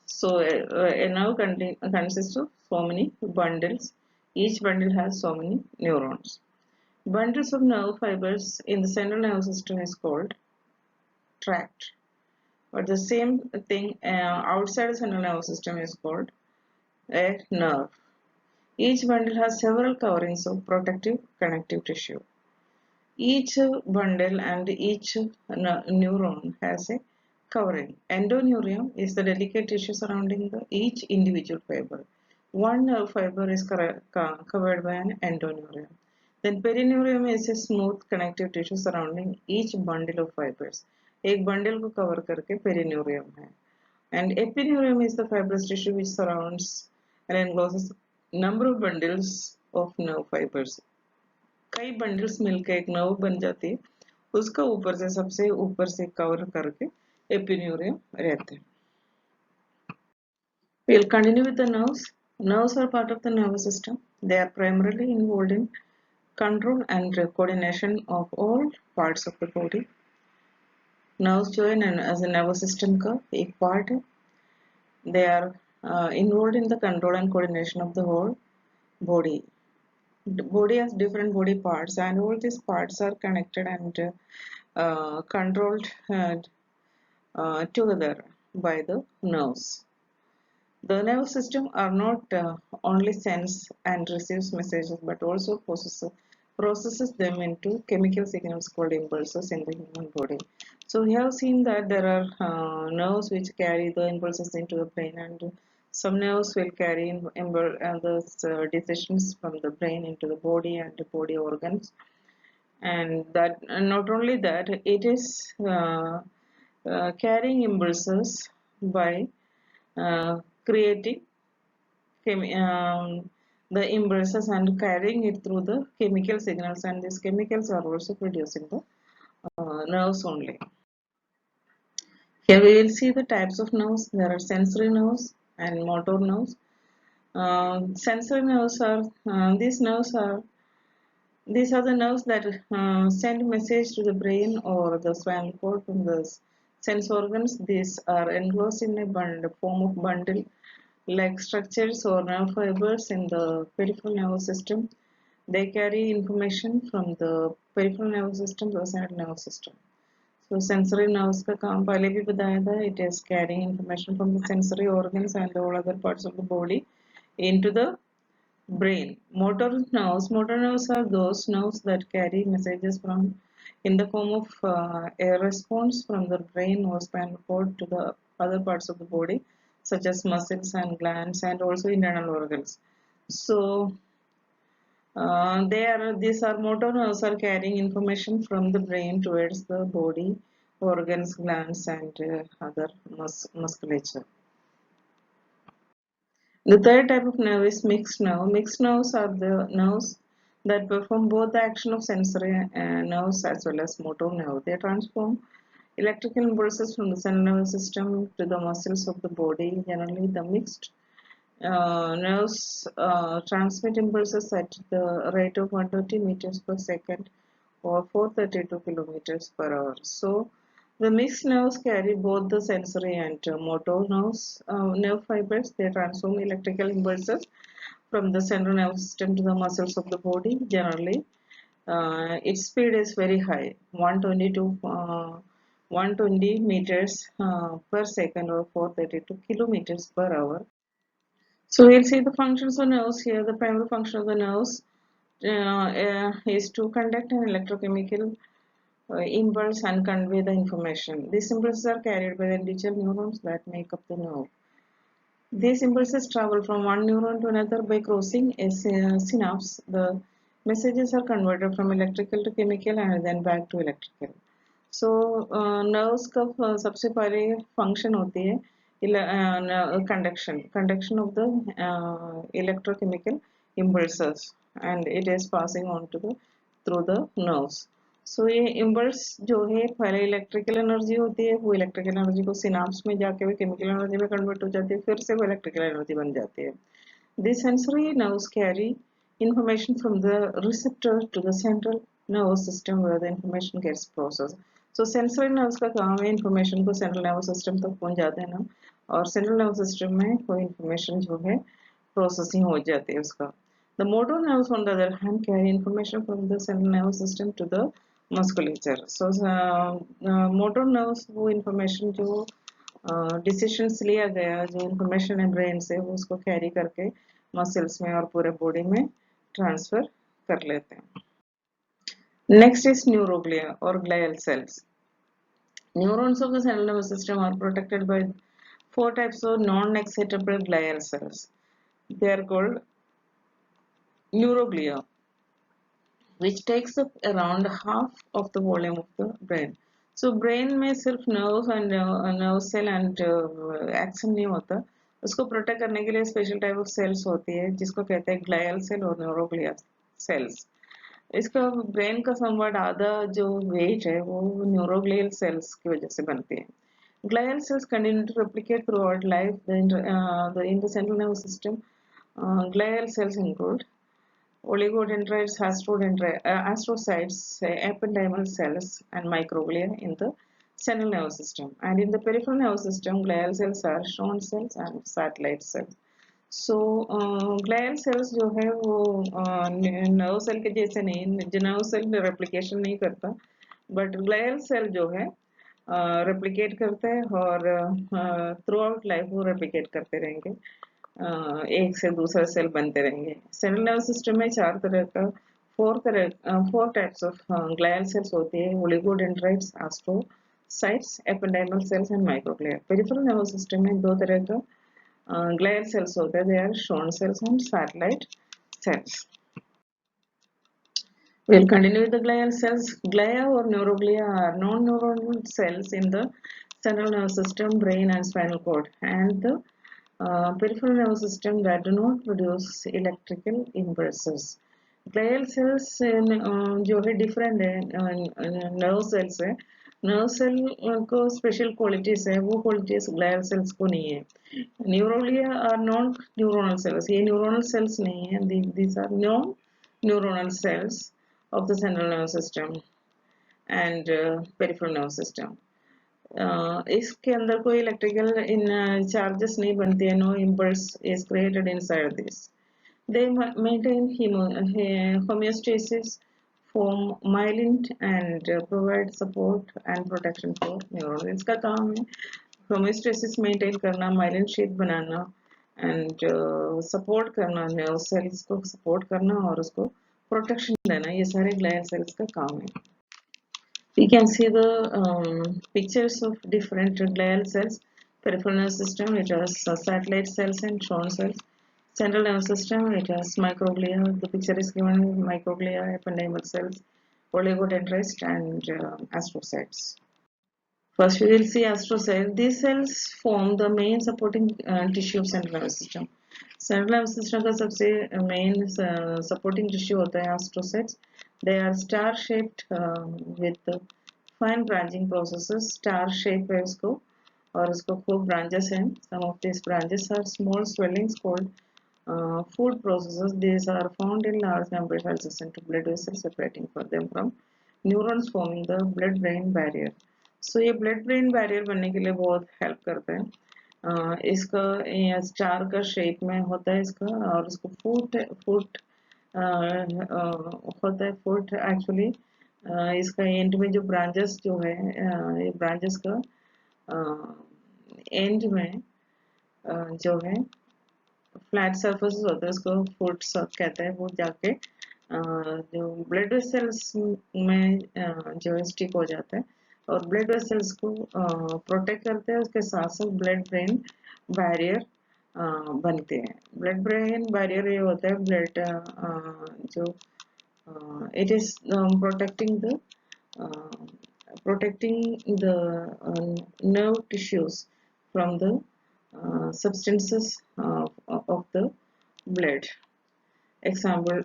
So a nerve consists of so many bundles. Each bundle has so many neurons. Bundles of nerve fibers in the central nervous system is called tract. But the same thing outside the central nervous system is called a nerve. Each bundle has several coverings of protective connective tissue. Each bundle and each neuron has a covering. Endoneurium is the delicate tissue surrounding each individual fiber. One nerve fiber is covered by an endoneurium. Then perineurium is a smooth connective tissue surrounding each bundle of fibers. एक bundle को cover करके perineurium है. And epineurium is the fibrous tissue which surrounds and encloses number of bundles of nerve fibers. कई bundles मिलकर एक nerve बन जाती है, उसका ऊपर से सबसे ऊपर से कवर करके एपिन्यूरियम रहते हैं. We'll continue with the nerves. Nerves are part of the nervous system. They are primarily involved in control and coordination of all parts of the body. Nerves जो है as a nervous system का एक part है. They are involved in the control and coordination of the whole body. The body has different body parts, and all these parts are connected and controlled together by the nerves. The nervous system are not only sense and receives messages but also processes them into chemical signals called impulses in the human body. So we have seen that there are nerves which carry the impulses into the brain, and some nerves will carry the decisions from the brain into the body and the body organs. And that not only that, it is carrying impulses by creating the impulses and carrying it through the chemical signals, and these chemicals are also produced in the nerves only. Here we will see the types of nerves. There are sensory nerves and motor nerves. Sensory nerves are these are the nerves that send message to the brain or the spinal cord from the sense organs. These are enclosed in a form of bundle like structures or nerve fibers in the peripheral nervous system. They carry information from the peripheral nervous system to the central nervous system. So sensory nerves का काम पहले भी बताया था. It is carrying information from the sensory organs and all other parts of the body into the brain. Motor nerves are those nerves that carry messages from in the form of a response from the brain or spinal cord to the other parts of the body, such as muscles and glands and also internal organs. So these are motor nerves are carrying information from the brain towards the body, organs, glands, and other musculature. The third type of nerve is mixed nerve. Mixed nerves are the nerves that perform both the action of sensory nerves as well as motor nerve. They transform electrical impulses from the central nervous system to the muscles of the body. Generally, the mixed nerves transmit impulses at the rate of 120 meters per second or 432 kilometers per hour. So, the mixed nerves carry both the sensory and motor nerves, nerve fibers. They transform electrical impulses from the central nervous system to the muscles of the body. Generally, its speed is very high, 120 to 120 meters per second or 432 kilometers per hour. So we'll see the functions of nerves here. The primary function of the nerves is to conduct an electrochemical impulse and convey the information. These impulses are carried by the individual neurons that make up the nerve. These impulses travel from one neuron to another by crossing a synapse. The messages are converted from electrical to chemical and then back to electrical. So nerves का सबसे पहले function होती है conduction of the electrochemical impulses, and it is passing on to the through the nerves. सो ये impulse जो है पहले electrical energy होती है, वो इलेक्ट्रिकल एनर्जी को सिनाप्स में जाके वो केमिकल एनर्जी में कन्वर्ट हो जाती है, फिर से वो इलेक्ट्रिकल एनर्जी बन जाती है. The sensory nerves carry information from the receptor to the central nervous system where the information gets processed. So sensory nerves का काम है information को central nervous system तक पहुंचा देना, और central nervous system में कोई information जो है processing हो जाती है उसका. The motor nerves, on the other hand, carry information from the central nervous system to the musculature. So motor nerves वो information जो डिसीशंस लिया गया, जो इंफॉर्मेशन है ब्रेन से, वो उसको कैरी करके मसल्स में और पूरे बॉडी में ट्रांसफर कर लेते हैं. नेक्स्ट इज न्यूरोग्लिया और glial cells. Neurons of the central nervous system are protected by four types of non-excitable glial cells. They are called neuroglia, which takes up around half of the volume of the brain. So brain में सिर्फ nerve and nerve cell and axon नहीं होता, उसको protect करने के लिए special type of sales होती है जिसको कहते हैं ग्लायल सेल और न्यूरोग्लिया सेल्स. इसका ब्रेन का समवट आधा जो वेट है वो न्यूरोग्लियल सेल्स की वजह से बनती है. Glial cells continue to replicate throughout life. In the central nervous system, glial cells include oligodendrites, astrocytes, ependymal cells, and microglia in the central nervous system. And in the peripheral nervous system, glial cells are Schwann cells and satellite cells. So glial cells जो है वो nerve cell के जैसे नहीं, nerve cell replication नहीं करता, but glial cell जो है replicate करता है और throughout life वो replicate करते रहेंगे, एक से दूसरा सेल बनते रहेंगे. सेंट्रल नर्वस सिस्टम में चार तरह का four types of glial cells होते हैं: oligodendrites, astrocytes, ependymal cells and microglia. Peripheral nervous system में दो तरह का ग्लायल सेल्स होते हैं, they are Schwann cells and satellite cells. We'll continue with the glial cells. Glia or neuroglia are non-neuronal cells in the central nervous system, brain and spinal cord, and the peripheral nervous system that do not produce electrical impulses. Glial cells जो है different है nerve cells है. nerve cell को special qualities है, वो qualities glial cells को नहीं है. Neuroglia are non-neuronal cells. ये neuronal cells नहीं है. These are non-neuronal cells of the central nervous system and peripheral nervous system. इसके अंदर कोई इलेक्ट्रिकल चार्जेस नहीं बनती है. No impulse is created inside this. They maintain homeostasis, form myelin and provide support and protection for neurons. इसका काम है homeostasis maintain करना, myelin sheath banana and support करना, nerve cells को support करना और उसको प्रोटेक्शन देना. ये सारे ग्लायल सेल्स का काम है. We can see the pictures of different glial cells. Peripheral nervous system, it has satellite cells and Schwann cells. Central nervous system, it has microglia. The picture is given with microglia, ependymal cells, oligodendrites, and astrocytes. First, we will see astrocytes. These cells form the main supporting tissue of central nervous system. Central nervous system का सबसे main supporting tissue होता है astrocytes. They are star shaped with fine branching processes. Star shape है उसको और उसको खूब branches हैं. Some of these branches are small swellings called food processes. These are found in large number of cells into blood vessels, separating for them from neurons forming the blood-brain barrier. So ये blood-brain barrier बनने के लिए बहुत help करते हैं. इसका ये star का शेप में होता है इसका, और इसको फुट होता है फुट एक्चुअली. इसका एंड में जो ब्रांचेस जो है, ये ब्रांचेस का एंड में जो है फ्लैट सरफेस होता है, उसको फुट कहते हैं. वो जाके जो ब्लड वेसल्स में जो है स्टिक हो जाता है और ब्लड वेसल्स को प्रोटेक्ट करते हैं. उसके साथ साथ ब्लड ब्रेन बैरियर बनते हैं. ब्लड ब्रेन बैरियर ये होता है ब्लड जो it is uh, protecting the nerve tissues from the substances of the blood. Example,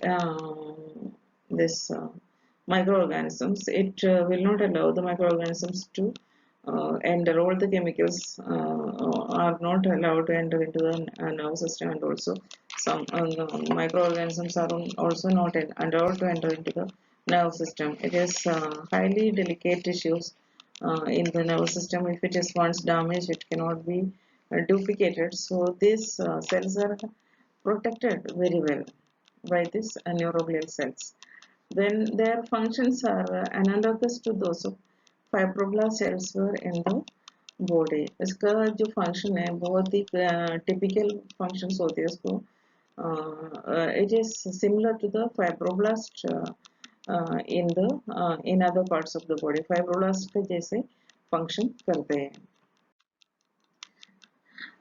this microorganisms, it will not allow the microorganisms to enter. All the chemicals are not allowed to enter into the nervous system, and also some microorganisms are also not allowed to enter into the nervous system. It is highly delicate tissues in the nervous system. If it is once damaged, it cannot be duplicated. So these cells are protected very well by these neuroglial cells. Then their functions are analogous to those of fibroblast elsewhere in the body. इसका जो function है बहुत ही typical functions होती है उसको. It is similar to the fibroblast in other parts of the body. Fibroblast के जैसे function करते हैं.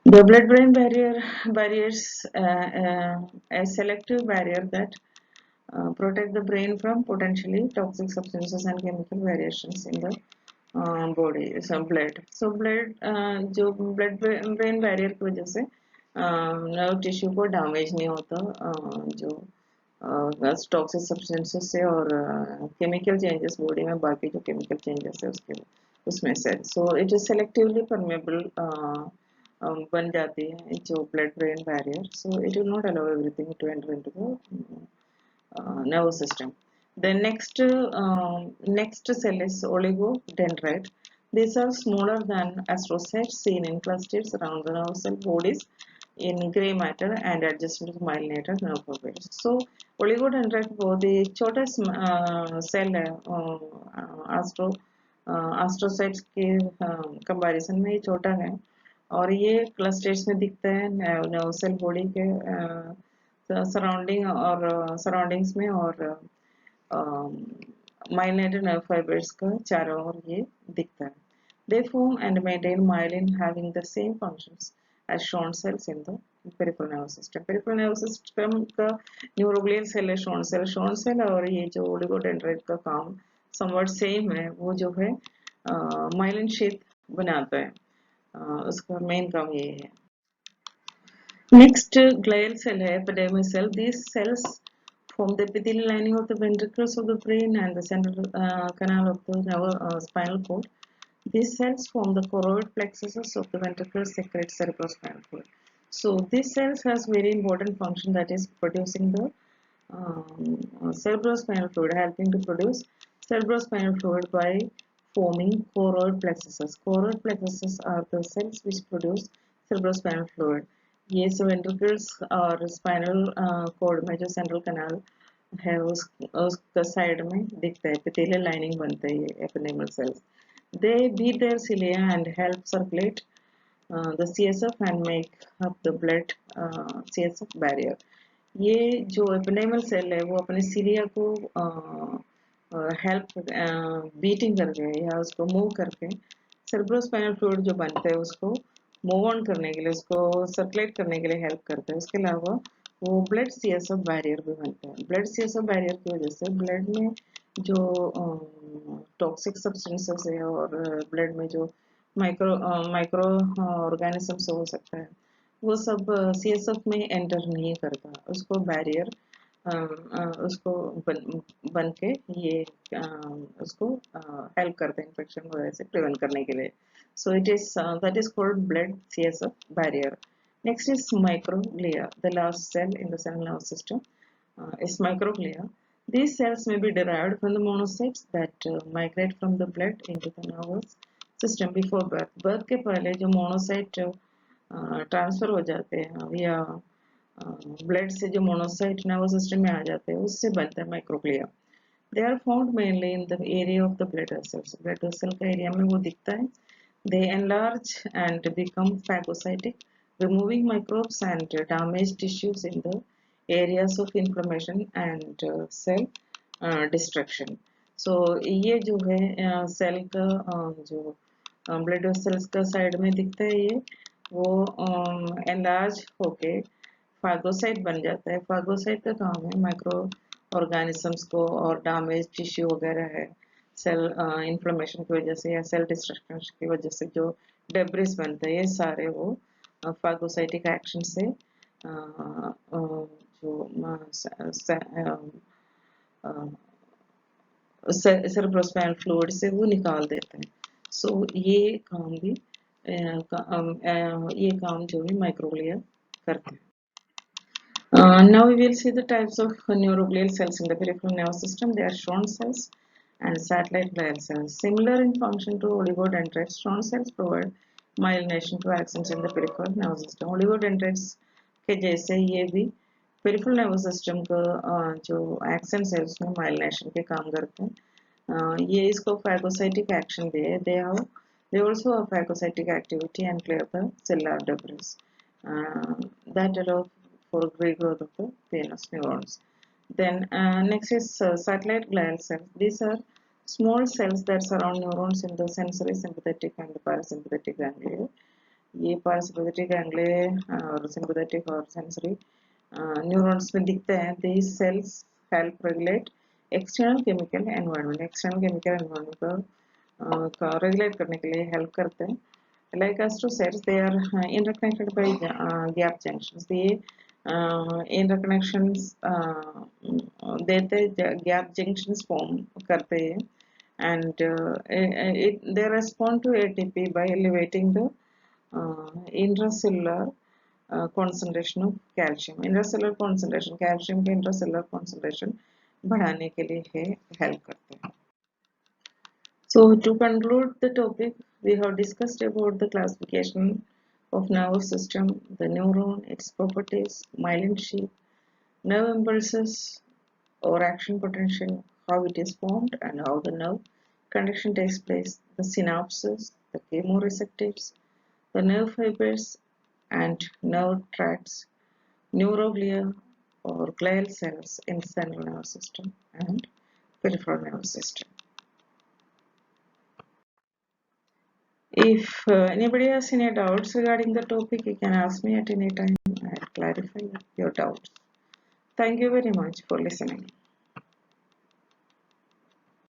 The blood-brain barriers a selective barrier that protect the brain from potentially toxic substances and chemical variations in the body. So blood. So blood जो blood brain barrier की वजह से nerve tissue को damage नहीं होता जो टॉक्सिक सब्सटेंसेस से और केमिकल चेंजेस बॉडी में बाकी जो केमिकल चेंजेस है उसके उसमें से. So it is selectively permeable बन जाती है जो blood brain barrier. So it will not allow everything to enter into the nervous system. The next cell is oligodendrite. These are smaller than astrocytes seen in clusters around the nerve cell bodies in gray matter and adjacent to myelinated nerve fibers. So oligodendrite बहुत ही छोटा cell है astrocytes के comparison में ये छोटा है और ये क्लस्टर्स में दिखता है nerve cell बॉडी के सराउंडिंग्स में और myelinated nerve fibers का चारों ओर ये दिखता है. They form and maintain myelin having the same functions as Schwann cells in the peripheral nervous system. Peripheral nervous system का न्यूरोग्लियल सेल है Schwann cell. Schwann cell और ये जो ओलिगोडेंड्राइट का काम somewhat same है. वो जो है myelin sheath बनाता है. उसका मेन काम ये है. Next glial cell है epidermal cell. These cells form the epithelial lining of the ventricles of the brain and the central canal of the spinal cord. These cells form the choroid plexuses of the ventricles secrete cerebrospinal fluid. So these cells has very important function, that is producing the cerebrospinal fluid, helping to produce cerebrospinal fluid by forming choroid plexuses. Choroid plexuses are the cells which produce cerebrospinal fluid. ये सब ventricles और spinal cord में जो central canal है उसका side में दिखता है. epithelial lining बनता है ये epidermal cells. They beat their cilia and help circulate the CSF and make up the blood CSF barrier. ये जो epidermal cell है वो अपने cilia को help beating करके या उसको move करके cerebrospinal fluid जो बनता है उसको मूव ऑन करने के लिए, उसको सर्कुलेट करने के लिए हेल्प करता है. उसके अलावा वो ब्लड CSF बैरियर भी बनता है. ब्लड CSF बैरियर की वजह से ब्लड में जो टॉक्सिक सब्सटेंसेस है और ब्लड में जो माइक्रो ऑर्गेनिजम्स हो सकता है वो सब CSF में एंटर नहीं करता. उसको बैरियर उसको बन के ये उसको हेल्प करते हैं इन्फेक्शन वगैरह से प्रिवेंट करने के लिए. So it is that is called blood CSF barrier. Next is microglia, the last cell in the central nervous system is microglia. These cells may be derived from the monocytes that migrate from the blood into the nervous system before birth. Birth के पहले जो monocyte transfer हो जाते हैं या blood से जो monocyte nervous system में आ जाते हैं उससे बनता है microglia. They are found mainly in the area of the blood vessels. Blood vessel का एरिया में वो दिखता है. They enlarge and become phagocytic, removing microbes and damage tissues in the areas of inflammation and cell destruction. So ये जो है cell का जो ब्लड वेसल्स का साइड में दिखता है ये वो एनलार्ज होके फागोसाइट बन जाता है. फागोसाइट का काम है माइक्रो ऑर्गेनिजम्स को और डैमेज टिश्यू वगैरह है सेल इन्फ्लेमेशन की वजह से या सेल डिस्ट्रक्शन की वजह से जो डेब्रिस बनते हैं ये सारे वो फागोसाइटिक एक्शन से जो सेरेब्रोस्पाइनल फ्लूइड से वो निकाल देते हैं. सो ये काम भी ये काम जो है माइक्रोग्लिया करते हैं. Now we will see the types of neuroglial cells in the peripheral nervous system. They are Schwann cells and satellite glial cells. Similar in function to oligodendrocytes, Schwann cells provide myelination to axons in the peripheral nervous system. Oligodendrocytes के जैसे ये भी peripheral nervous system का जो axon cells में myelination के काम करते हैं. ये इसको phagocytic action भी है. They also have phagocytic activity and clear the cellular debris that allow for regrowth of the venous neurons. Then next is satellite glial cells. These are small cells that surround neurons in the sensory, sympathetic and the parasympathetic ganglia. ये parasympathetic ganglia और sympathetic और sensory neurons में दिखते हैं. These cells help regulate external chemical environment. External chemical environment का regulate करने के लिए help करते हैं. Like astrocytes, they are interconnected by gap junctions. The interconnections देते gap junctions form करते हैं and they respond to ATP by elevating the intracellular concentration of calcium. Intracellular concentration calcium के intracellular concentration बढ़ाने के लिए है help करते हैं. So to conclude the topic, we have discussed about the classification of nervous system, the neuron, its properties, myelin sheath, nerve impulses or action potential, how it is formed and how the nerve conduction takes place, the synapses, the chemoreceptors, the nerve fibers and nerve tracts, neuroglia or glial cells in the central nervous system and peripheral nervous system. If anybody has any doubts regarding the topic, you can ask me at any time. I'll clarify your doubts. Thank you very much for listening.